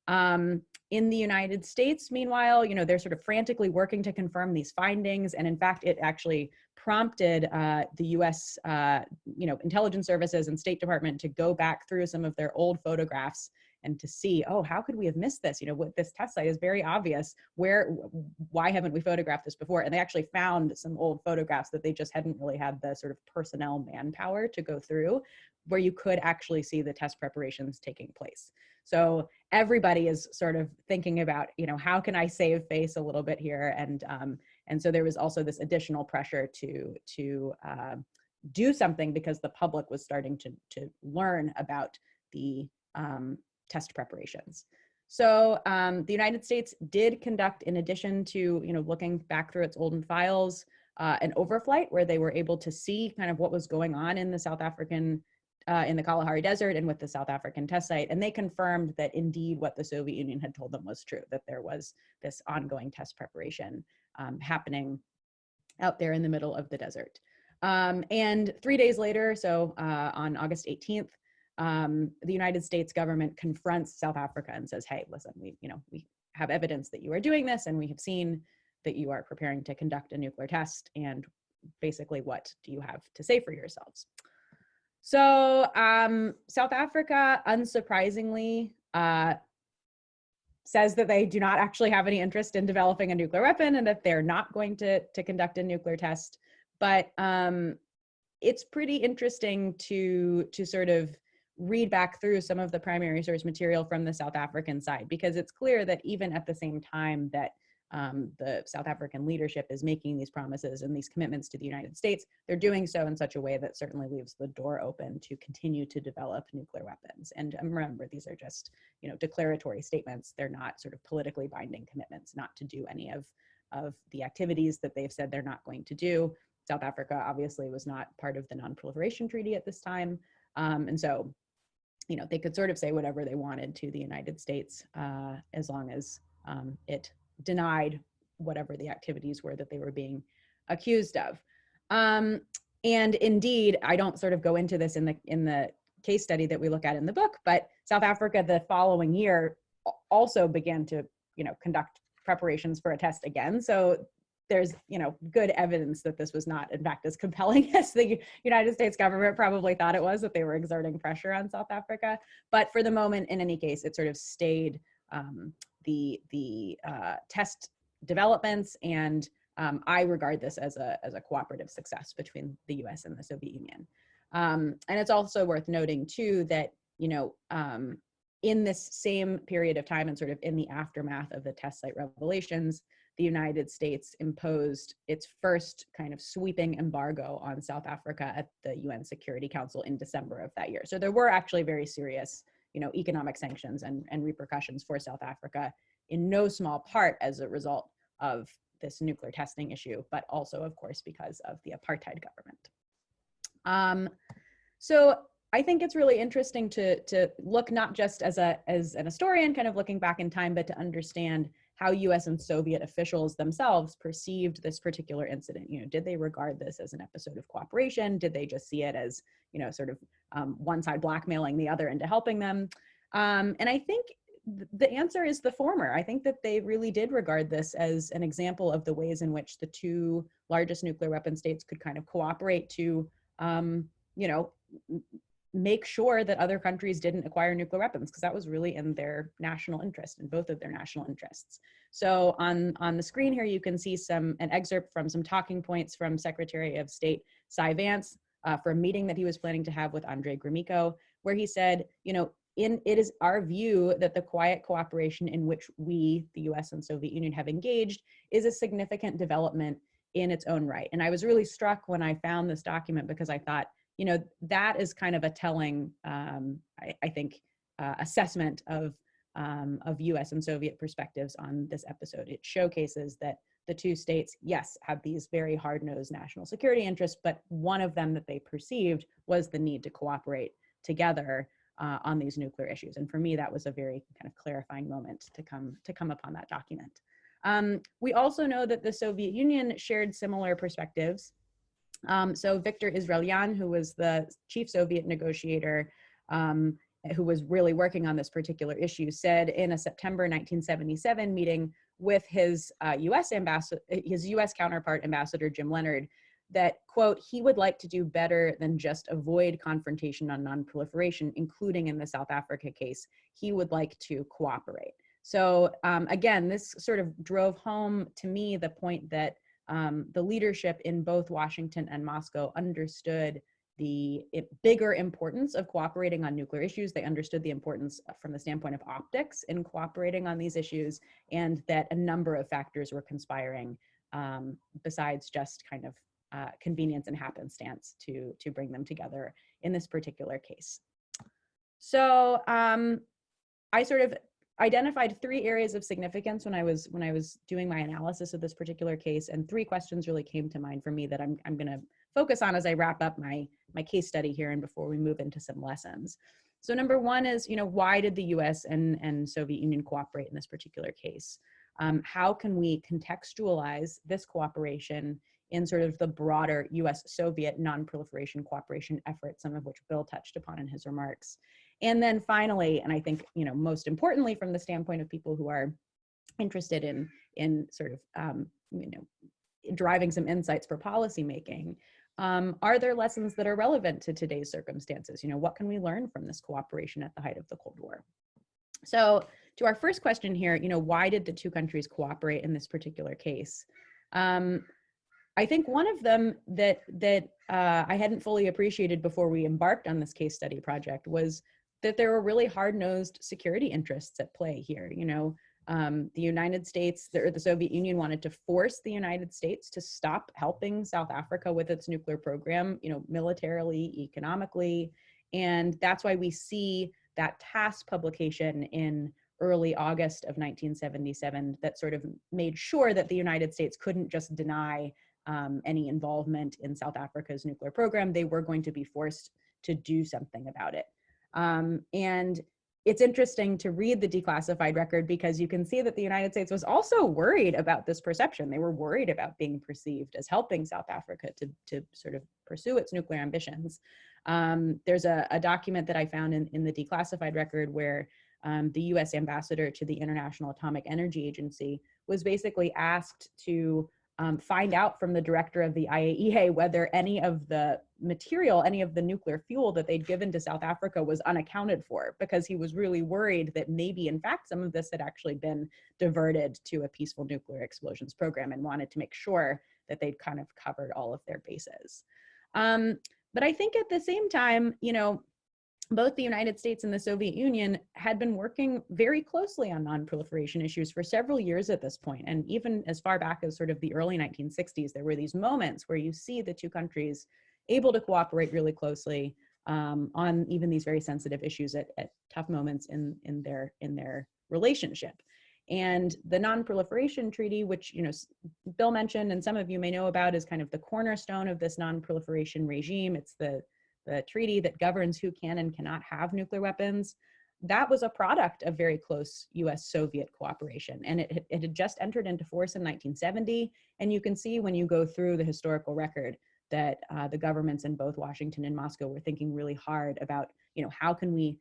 In the United States, meanwhile, they're sort of frantically working to confirm these findings. And in fact, it actually prompted the US, intelligence services and State Department to go back through some of their old photographs and to see, oh, how could we have missed this? What this test site is very obvious. Why haven't we photographed this before? And they actually found some old photographs that they just hadn't really had the sort of personnel manpower to go through, where you could actually see the test preparations taking place. So everybody is sort of thinking about, how can I save face a little bit here? And so there was also this additional pressure to do something, because the public was starting to learn about the test preparations. So the United States did conduct, in addition to looking back through its olden files, an overflight where they were able to see kind of what was going on in the South African in the Kalahari Desert and with the South African test site. And they confirmed that indeed what the Soviet Union had told them was true, that there was this ongoing test preparation happening out there in the middle of the desert. And 3 days later, so on August 18th, the United States government confronts South Africa and says, hey, listen, we have evidence that you are doing this, and we have seen that you are preparing to conduct a nuclear test, and basically, what do you have to say for yourselves? So South Africa, unsurprisingly, says that they do not actually have any interest in developing a nuclear weapon, and that they're not going to conduct a nuclear test. But it's pretty interesting to sort of read back through some of the primary source material from the South African side, because it's clear that even at the same time that the South African leadership is making these promises and these commitments to the United States, they're doing so in such a way that certainly leaves the door open to continue to develop nuclear weapons. And remember, these are just, declaratory statements. They're not sort of politically binding commitments not to do any of the activities that they've said they're not going to do. South Africa obviously was not part of the Non-Proliferation Treaty at this time. And so, they could sort of say whatever they wanted to the United States as long as it denied whatever the activities were that they were being accused of. And indeed, I don't sort of go into this in the case study that we look at in the book, but South Africa the following year also began to, conduct preparations for a test again. So there's, good evidence that this was not, in fact, as compelling as the United States government probably thought it was, that they were exerting pressure on South Africa. But for the moment, in any case, it sort of stayed the test developments, and I regard this as a cooperative success between the U.S. and the Soviet Union. And it's also worth noting too that in this same period of time, and sort of in the aftermath of the test site revelations, the United States imposed its first kind of sweeping embargo on South Africa at the UN Security Council in December of that year. So there were actually very serious economic sanctions and repercussions for South Africa, in no small part as a result of this nuclear testing issue, but also, of course, because of the apartheid government. So I think it's really interesting to look not just as an historian, kind of looking back in time, but to understand how US and Soviet officials themselves perceived this particular incident. Did they regard this as an episode of cooperation? Did they just see it as, sort of one side blackmailing the other into helping them? And I think the answer is the former. I think that they really did regard this as an example of the ways in which the two largest nuclear weapon states could kind of cooperate to, make sure that other countries didn't acquire nuclear weapons, because that was really in their national interest, in both of their national interests. So on the screen here, you can see an excerpt from some talking points from Secretary of State Cy Vance for a meeting that he was planning to have with Andrei Gromyko, where he said, it is our view that the quiet cooperation in which we, the US and Soviet Union, have engaged is a significant development in its own right. And I was really struck when I found this document, because I thought, that is kind of a telling, I think, assessment of US and Soviet perspectives on this episode. It showcases that the two states, yes, have these very hard-nosed national security interests, but one of them that they perceived was the need to cooperate together on these nuclear issues. And for me, that was a very kind of clarifying moment to come upon that document. We also know that the Soviet Union shared similar perspectives. So Viktor Israelyan, who was the chief Soviet negotiator, who was really working on this particular issue, said in a September 1977 meeting with his U.S. counterpart, Ambassador Jim Leonard, that, quote, he would like to do better than just avoid confrontation on non-proliferation, including in the South Africa case. He would like to cooperate. So again, this sort of drove home to me the point that the leadership in both Washington and Moscow understood the bigger importance of cooperating on nuclear issues. They understood the importance from the standpoint of optics in cooperating on these issues, and that a number of factors were conspiring besides just kind of convenience and happenstance to bring them together in this particular case. So I sort of identified 3 areas of significance when I was doing my analysis of this particular case, and 3 questions really came to mind for me that I'm going to focus on as I wrap up my case study here and before we move into some lessons. So number 1 is, why did the U.S. and Soviet Union cooperate in this particular case? How can we contextualize this cooperation in sort of the broader U.S.-Soviet non-proliferation cooperation effort, some of which Bill touched upon in his remarks? And then finally, and I think, most importantly from the standpoint of people who are interested in sort of, driving some insights for policymaking, are there lessons that are relevant to today's circumstances? What can we learn from this cooperation at the height of the Cold War? So to our first question here, why did the 2 countries cooperate in this particular case? I think one of them that I hadn't fully appreciated before we embarked on this case study project was that there were really hard-nosed security interests at play here. The United States, or the Soviet Union, wanted to force the United States to stop helping South Africa with its nuclear program, militarily, economically. And that's why we see that TASS publication in early August of 1977 that sort of made sure that the United States couldn't just deny any involvement in South Africa's nuclear program. They were going to be forced to do something about it. And it's interesting to read the declassified record because you can see that the United States was also worried about this perception. They were worried about being perceived as helping South Africa to sort of pursue its nuclear ambitions. There's a document that I found in the declassified record where the US ambassador to the International Atomic Energy Agency was basically asked to find out from the director of the IAEA whether any of the material, any of the nuclear fuel that they'd given to South Africa was unaccounted for, because he was really worried that maybe, in fact, some of this had actually been diverted to a peaceful nuclear explosions program, and wanted to make sure that they'd kind of covered all of their bases. But I think at the same time, both the United States and the Soviet Union had been working very closely on non-proliferation issues for several years at this point. And even as far back as sort of the early 1960s, there were these moments where you see the 2 countries able to cooperate really closely on even these very sensitive issues at tough moments in their relationship. And the Non-Proliferation Treaty, which Bill mentioned and some of you may know about, is kind of the cornerstone of this non-proliferation regime. It's the treaty that governs who can and cannot have nuclear weapons. That was a product of very close US-Soviet cooperation. And it had just entered into force in 1970. And you can see when you go through the historical record that the governments in both Washington and Moscow were thinking really hard about, how can we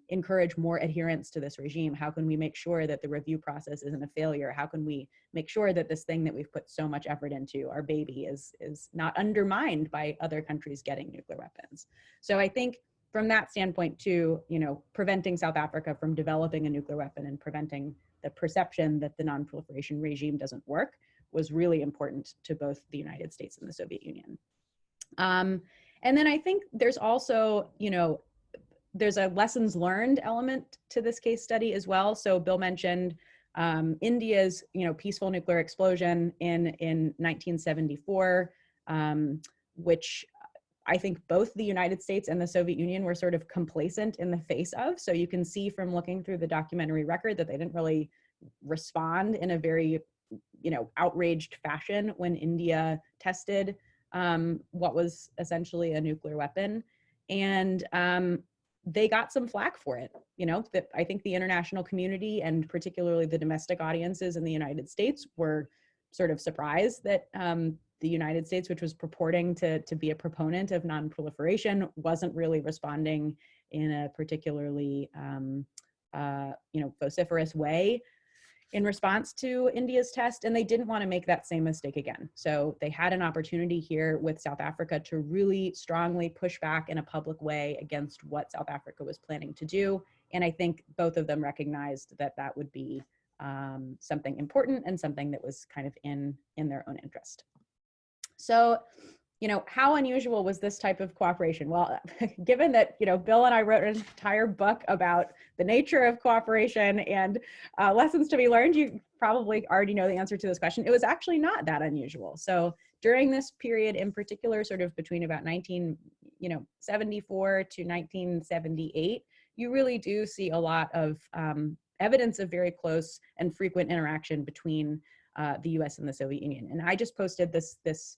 encourage more adherence to this regime? How can we make sure that the review process isn't a failure? How can we make sure that this thing that we've put so much effort into, our baby, is not undermined by other countries getting nuclear weapons? So I think from that standpoint too, preventing South Africa from developing a nuclear weapon and preventing the perception that the non-proliferation regime doesn't work was really important to both the United States and the Soviet Union. And then I think there's also, there's a lessons learned element to this case study as well. So Bill mentioned India's, peaceful nuclear explosion in 1974, which I think both the United States and the Soviet Union were sort of complacent in the face of. So you can see from looking through the documentary record that they didn't really respond in a very, outraged fashion when India tested what was essentially a nuclear weapon. And they got some flack for it. That I think the international community and particularly the domestic audiences in the United States were sort of surprised that the United States, which was purporting to be a proponent of non-proliferation, wasn't really responding in a particularly vociferous way in response to India's test, and they didn't want to make that same mistake again. So they had an opportunity here with South Africa to really strongly push back in a public way against what South Africa was planning to do. And I think both of them recognized that that would be something important and something that was kind of in their own interest. So, how unusual was this type of cooperation? Well, given that, Bill and I wrote an entire book about the nature of cooperation and lessons to be learned, you probably already know the answer to this question. It was actually not that unusual. So during this period in particular, sort of between about 1974 to 1978, you really do see a lot of evidence of very close and frequent interaction between the US and the Soviet Union. And I just posted this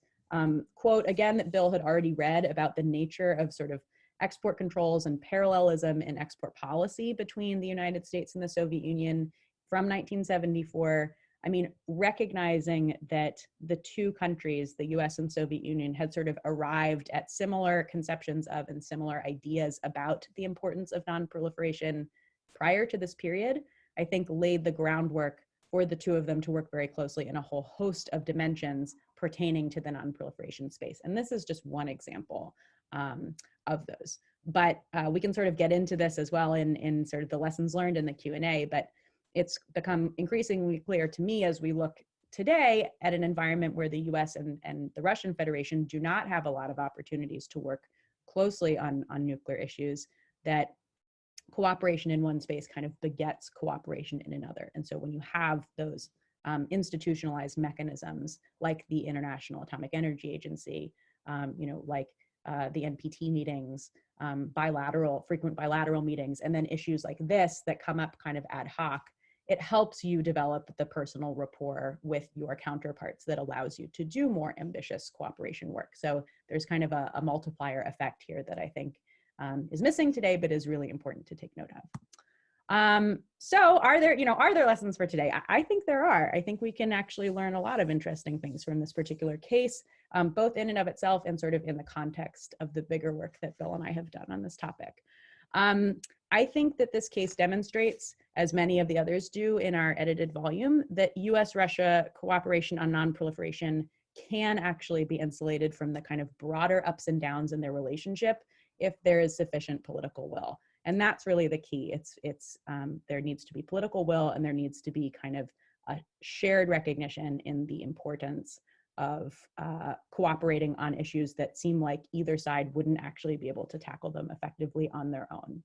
quote again that Bill had already read about the nature of sort of export controls and parallelism in export policy between the United States and the Soviet Union from 1974. I mean, recognizing that the two countries, the US and Soviet Union, had sort of arrived at similar conceptions of and similar ideas about the importance of non-proliferation prior to this period, I think laid the groundwork for the two of them to work very closely in a whole host of dimensions pertaining to the non-proliferation space. And this is just one example of those. But we can sort of get into this as well in sort of the lessons learned in the Q&A, but it's become increasingly clear to me as we look today at an environment where the US and the Russian Federation do not have a lot of opportunities to work closely on nuclear issues, that cooperation in one space kind of begets cooperation in another. And so when you have those institutionalized mechanisms like the International Atomic Energy Agency, like the NPT meetings, frequent bilateral meetings, and then issues like this that come up kind of ad hoc, it helps you develop the personal rapport with your counterparts that allows you to do more ambitious cooperation work. So there's kind of a multiplier effect here that I think is missing today, but is really important to take note of. So are there lessons for today? I think there are. I think we can actually learn a lot of interesting things from this particular case, both in and of itself and sort of in the context of the bigger work that Bill and I have done on this topic. I think that this case demonstrates, as many of the others do in our edited volume, that US-Russia cooperation on non-proliferation can actually be insulated from the kind of broader ups and downs in their relationship if there is sufficient political will. And that's really the key. There needs to be political will, and there needs to be kind of a shared recognition in the importance of cooperating on issues that seem like either side wouldn't actually be able to tackle them effectively on their own.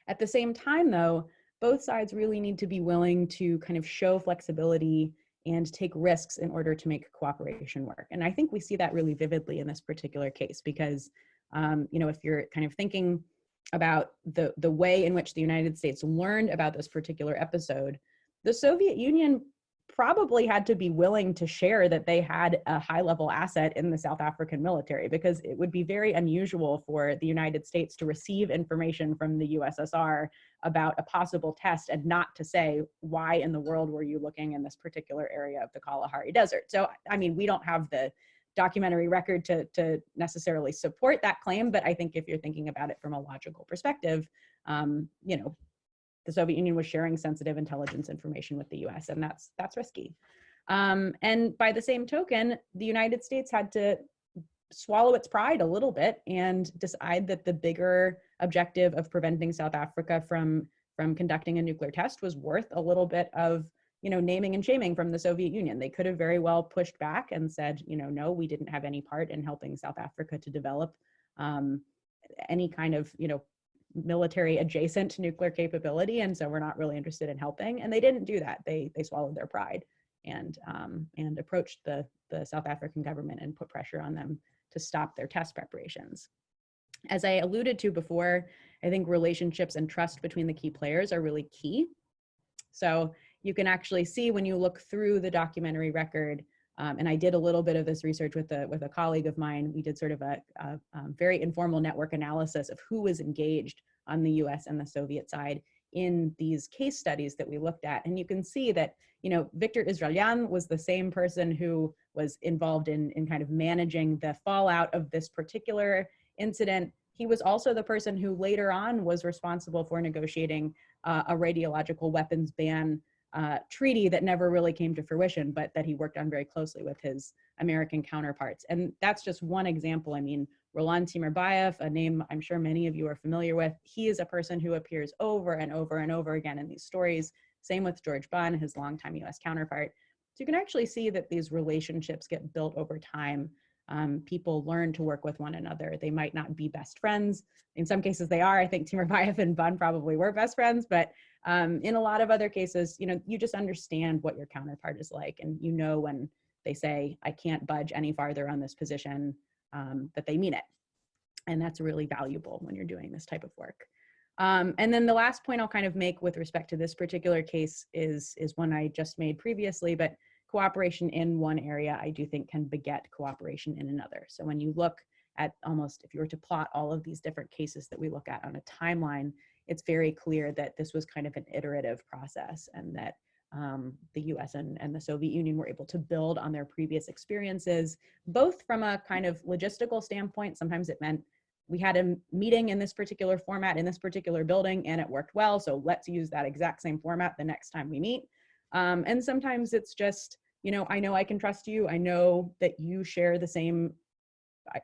At the same time, though, both sides really need to be willing to kind of show flexibility and take risks in order to make cooperation work. And I think we see that really vividly in this particular case, because if you're kind of thinking about the way in which the United States learned about this particular episode, the Soviet Union probably had to be willing to share that they had a high-level asset in the South African military, because it would be very unusual for the United States to receive information from the USSR about a possible test and not to say, why in the world were you looking in this particular area of the Kalahari Desert? So, I mean, we don't have the documentary record to necessarily support that claim, but I think if you're thinking about it from a logical perspective, the Soviet Union was sharing sensitive intelligence information with the US, and that's risky. And by the same token, the United States had to swallow its pride a little bit and decide that the bigger objective of preventing South Africa from conducting a nuclear test was worth a little bit of naming and shaming from the Soviet Union. They could have very well pushed back and said, no, we didn't have any part in helping South Africa to develop any kind of, military adjacent nuclear capability, and so we're not really interested in helping. And they didn't do that. They swallowed their pride and approached the South African government and put pressure on them to stop their test preparations. As I alluded to before, I think relationships and trust between the key players are really key. So you can actually see when you look through the documentary record, and I did a little bit of this research with a colleague of mine. We did sort of a very informal network analysis of who was engaged on the US and the Soviet side in these case studies that we looked at. And you can see that, you know, Victor Israelian was the same person who was involved in kind of managing the fallout of this particular incident. He was also the person who later on was responsible for negotiating a radiological weapons ban treaty that never really came to fruition, but that he worked on very closely with his American counterparts. And that's just one example. I mean, Roland Timirbayev, a name I'm sure many of you are familiar with, he is a person who appears over and over and over again in these stories. Same with George Bunn, his longtime US counterpart. So you can actually see that these relationships get built over time. People learn to work with one another. They might not be best friends. In some cases they are. I think Timirbayev and Bunn probably were best friends, but in a lot of other cases, you know, you just understand what your counterpart is like, and you know when they say, I can't budge any farther on this position, that they mean it. And that's really valuable when you're doing this type of work. And then the last point I'll kind of make with respect to this particular case is one I just made previously, but cooperation in one area I do think can beget cooperation in another. So when you look at almost, if you were to plot all of these different cases that we look at on a timeline, it's very clear that this was kind of an iterative process, and that the US and the Soviet Union were able to build on their previous experiences, both from a kind of logistical standpoint. Sometimes it meant we had a meeting in this particular format in this particular building and it worked well, so let's use that exact same format the next time we meet. And sometimes it's just, you know I can trust you. I know that you share the same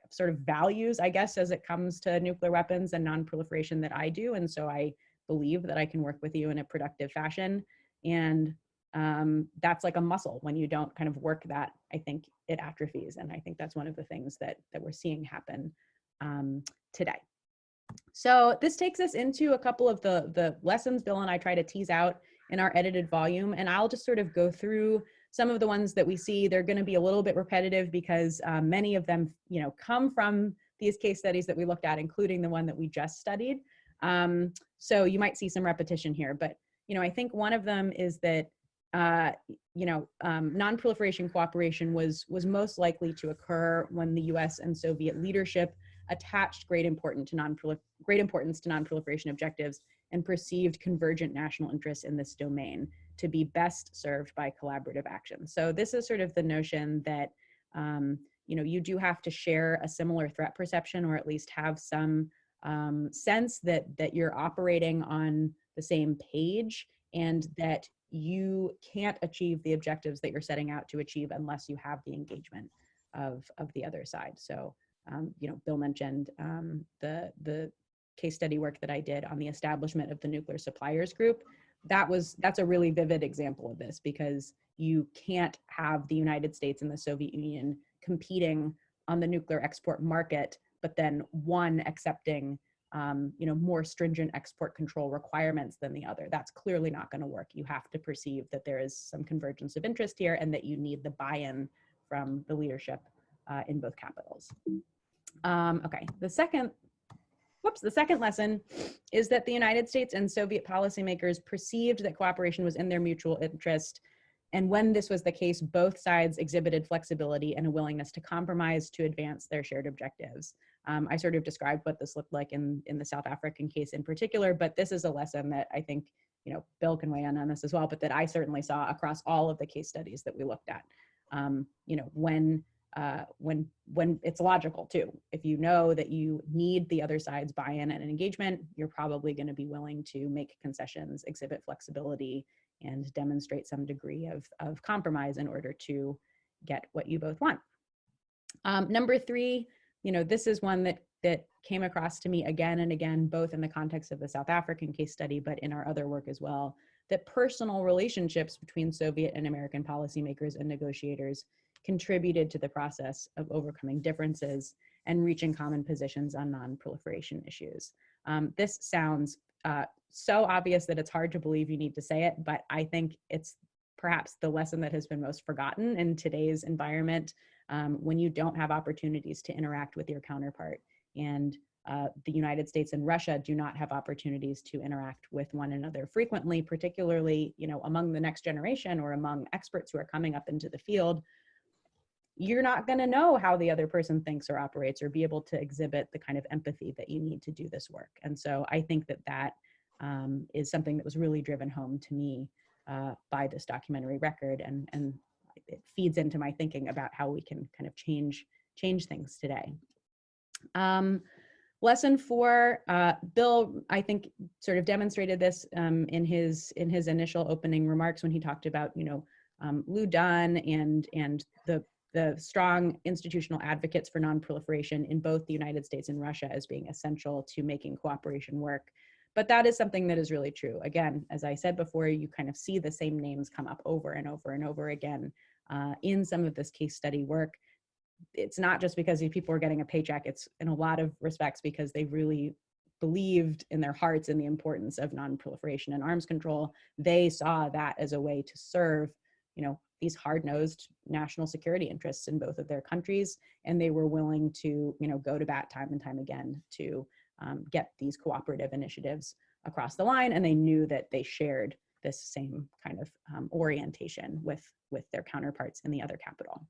sort of values, I guess, as it comes to nuclear weapons and non-proliferation that I do. And so I believe that I can work with you in a productive fashion. And that's like a muscle. When you don't kind of work that, I think it atrophies. And I think that's one of the things that we're seeing happen today. So this takes us into a couple of the lessons Bill and I try to tease out in our edited volume. And I'll just sort of go through some of the ones that we see. They're going to be a little bit repetitive because many of them, you know, come from these case studies that we looked at, including the one that we just studied. So you might see some repetition here, but, you know, I think one of them is that, non-proliferation cooperation was most likely to occur when the US and Soviet leadership attached great importance to non-proliferation objectives and perceived convergent national interests in this domain to be best served by collaborative action. So this is sort of the notion that, you do have to share a similar threat perception, or at least have some sense that you're operating on the same page, and that you can't achieve the objectives that you're setting out to achieve unless you have the engagement of the other side. So, Bill mentioned the case study work that I did on the establishment of the Nuclear Suppliers Group. That's a really vivid example of this, because you can't have the United States and the Soviet Union competing on the nuclear export market, but then one accepting more stringent export control requirements than the other. That's clearly not going to work. You have to perceive that there is some convergence of interest here, and that you need the buy-in from the leadership in both capitals. Okay, the second lesson is that the United States and Soviet policymakers perceived that cooperation was in their mutual interest. And when this was the case, both sides exhibited flexibility and a willingness to compromise to advance their shared objectives. I sort of described what this looked like in the South African case in particular, but this is a lesson that I think, Bill can weigh in on this as well, but that I certainly saw across all of the case studies that we looked at. When it's logical too. If you know that you need the other side's buy-in and engagement, you're probably going to be willing to make concessions, exhibit flexibility, and demonstrate some degree of compromise in order to get what you both want. Number 3, this is one that came across to me again and again, both in the context of the South African case study, but in our other work as well, that personal relationships between Soviet and American policymakers and negotiators contributed to the process of overcoming differences and reaching common positions on non-proliferation issues. This sounds so obvious that it's hard to believe you need to say it, but I think it's perhaps the lesson that has been most forgotten in today's environment, when you don't have opportunities to interact with your counterpart. And the United States and Russia do not have opportunities to interact with one another frequently, particularly, among the next generation or among experts who are coming up into the field. You're not going to know how the other person thinks or operates, or be able to exhibit the kind of empathy that you need to do this work. And so I think that is something that was really driven home to me by this documentary record, and it feeds into my thinking about how we can kind of change things today. Lesson 4, Bill, I think, sort of demonstrated this in his initial opening remarks when he talked about, Lugar and the strong institutional advocates for non-proliferation in both the United States and Russia as being essential to making cooperation work. But that is something that is really true. Again, as I said before, you kind of see the same names come up over and over and over again in some of this case study work. It's not just because these people are getting a paycheck, it's in a lot of respects because they really believed in their hearts in the importance of non-proliferation and arms control. They saw that as a way to serve, these hard-nosed national security interests in both of their countries, and they were willing to, go to bat time and time again to get these cooperative initiatives across the line, and they knew that they shared this same kind of orientation with their counterparts in the other capital.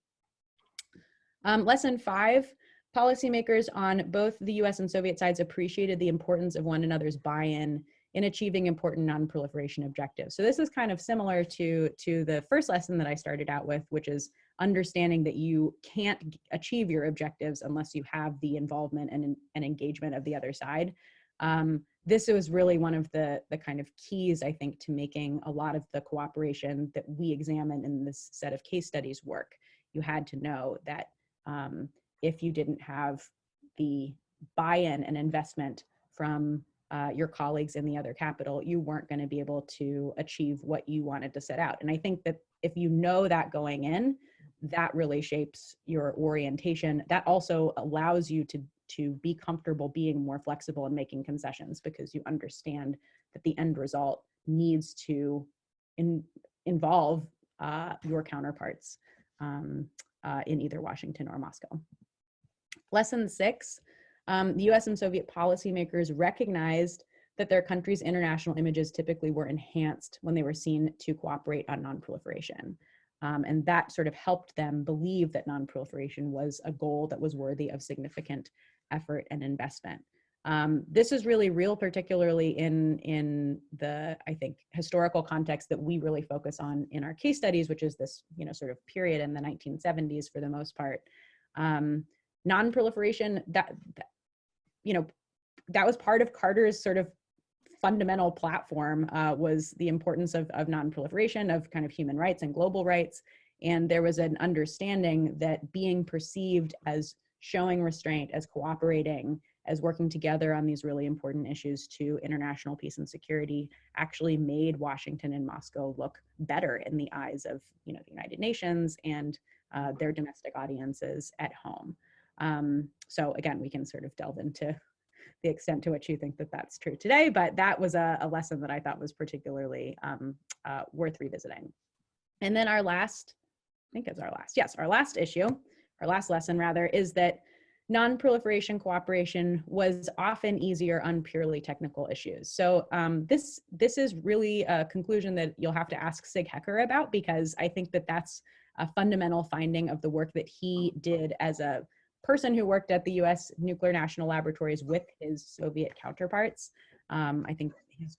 Lesson 5, policymakers on both the US and Soviet sides appreciated the importance of one another's buy-in in achieving important non-proliferation objectives. So this is kind of similar to the first lesson that I started out with, which is understanding that you can't achieve your objectives unless you have the involvement and engagement of the other side. This was really one of the kind of keys, I think, to making a lot of the cooperation that we examine in this set of case studies work. You had to know that if you didn't have the buy-in and investment from your colleagues in the other capital, you weren't going to be able to achieve what you wanted to set out. And I think that if you know that going in, that really shapes your orientation. That also allows you to be comfortable being more flexible and making concessions, because you understand that the end result needs to involve your counterparts in either Washington or Moscow. Lesson 6, the US and Soviet policymakers recognized that their countries' international images typically were enhanced when they were seen to cooperate on non-proliferation. And that sort of helped them believe that non-proliferation was a goal that was worthy of significant effort and investment. This is really real, particularly in the, I think, historical context that we really focus on in our case studies, which is this, sort of period in the 1970s for the most part. Non-proliferation, that was part of Carter's sort of fundamental platform, was the importance of non-proliferation, of kind of human rights and global rights. And there was an understanding that being perceived as showing restraint, as cooperating, as working together on these really important issues to international peace and security actually made Washington and Moscow look better in the eyes of, the United Nations and their domestic audiences at home. So again, we can sort of delve into the extent to which you think that that's true today, but that was a lesson that I thought was particularly worth revisiting. And then our last lesson rather, is that non-proliferation cooperation was often easier on purely technical issues. So this is really a conclusion that you'll have to ask Sig Hecker about, because I think that that's a fundamental finding of the work that he did as a person who worked at the US Nuclear National Laboratories with his Soviet counterparts. I think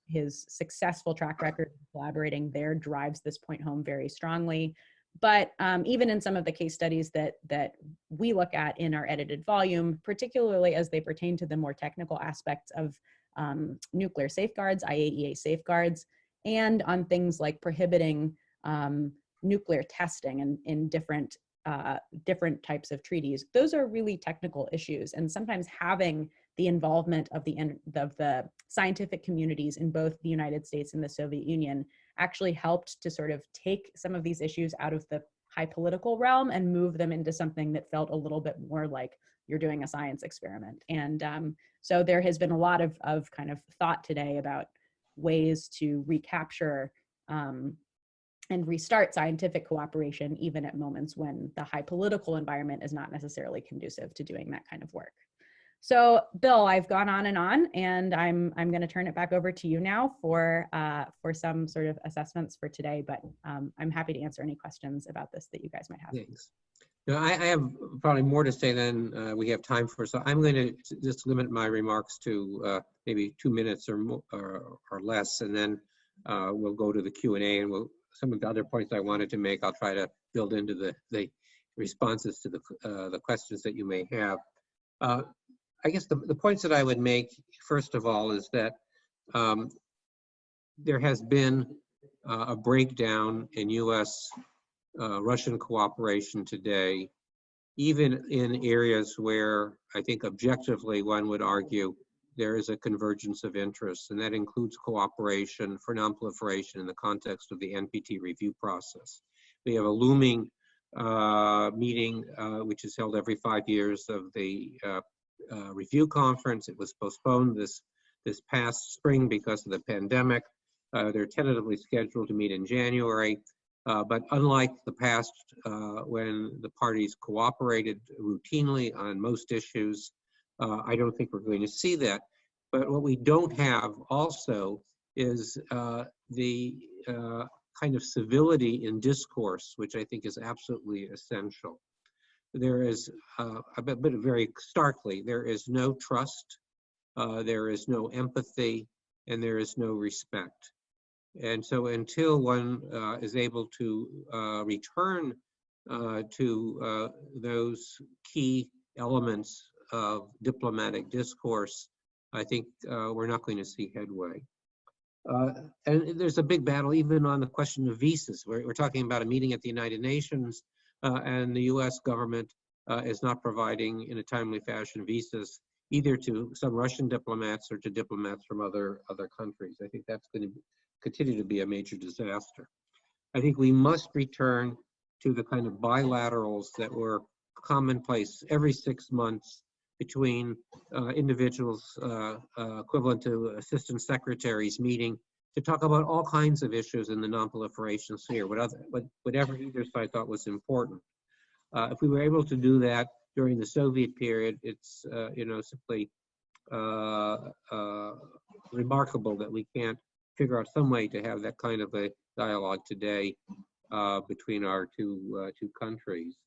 his successful track record of collaborating there drives this point home very strongly. But even in some of the case studies that we look at in our edited volume, particularly as they pertain to the more technical aspects of nuclear safeguards, IAEA safeguards, and on things like prohibiting nuclear testing in different types of treaties, those are really technical issues. And sometimes having the involvement of the scientific communities in both the United States and the Soviet Union actually helped to sort of take some of these issues out of the high political realm and move them into something that felt a little bit more like you're doing a science experiment. And so there has been a lot of kind of thought today about ways to recapture and restart scientific cooperation, even at moments when the high political environment is not necessarily conducive to doing that kind of work. So, Bill, I've gone on, and I'm going to turn it back over to you now for some sort of assessments for today. But I'm happy to answer any questions about this that you guys might have. Thanks. No, I have probably more to say than we have time for, so I'm going to just limit my remarks to maybe 2 minutes or more, or less, and then we'll go to the Q&A, and some of the other points I wanted to make, I'll try to build into the responses to the questions that you may have. I guess the points that I would make, first of all, is that there has been a breakdown in U.S.-Russian cooperation today, even in areas where I think objectively one would argue there is a convergence of interests, and that includes cooperation for nonproliferation in the context of the NPT review process. We have a looming meeting, which is held every 5 years, of the review conference. It was postponed this past spring because of the pandemic. They're tentatively scheduled to meet in January, but unlike the past when the parties cooperated routinely on most issues, I don't think we're going to see that. But what we don't have also is the kind of civility in discourse, which I think is absolutely essential. There is, but very starkly, there is no trust, there is no empathy, and there is no respect. And so until one is able to return to those key elements of diplomatic discourse, I think we're not going to see headway. And there's a big battle even on the question of visas. We're talking about a meeting at the United Nations, and the US government is not providing in a timely fashion visas either to some Russian diplomats or to diplomats from other countries. I think that's going to continue to be a major disaster. I think we must return to the kind of bilaterals that were commonplace every 6 months between individuals equivalent to assistant secretaries meeting to talk about all kinds of issues in the non-proliferation sphere, whatever either side thought was important. If we were able to do that during the Soviet period, it's simply remarkable that we can't figure out some way to have that kind of a dialogue today between our two countries.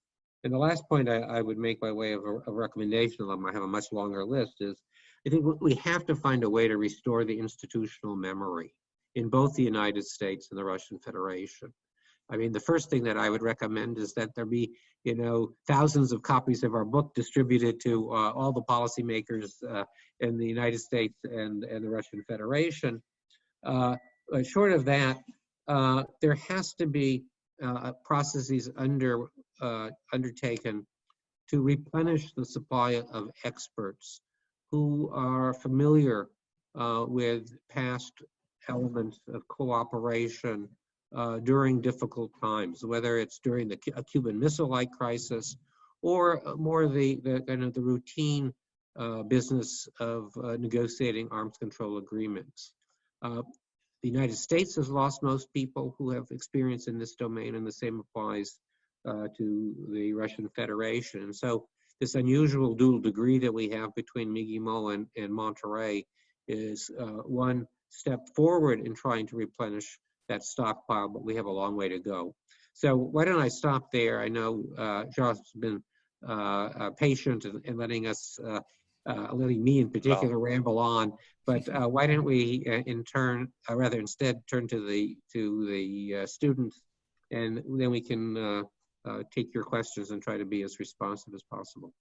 And the last point I would make by way of a recommendation, I have a much longer list, is I think we have to find a way to restore the institutional memory in both the United States and the Russian Federation. I mean, the first thing that I would recommend is that there be, thousands of copies of our book distributed to all the policymakers in the United States and the Russian Federation. Short of that, there has to be processes undertaken to replenish the supply of experts who are familiar with past elements of cooperation during difficult times, whether it's during the Cuban Missile crisis or more the kind of the routine business of negotiating arms control agreements. The United States has lost most people who have experience in this domain, and the same applies to the Russian Federation. And so this unusual dual degree that we have between Migimo and Monterey is one step forward in trying to replenish that stockpile, but we have a long way to go. So why don't I stop there? I know Josh has been patient in letting us, letting me in particular ramble on, but why don't we instead turn to the students, and then we can take your questions and try to be as responsive as possible.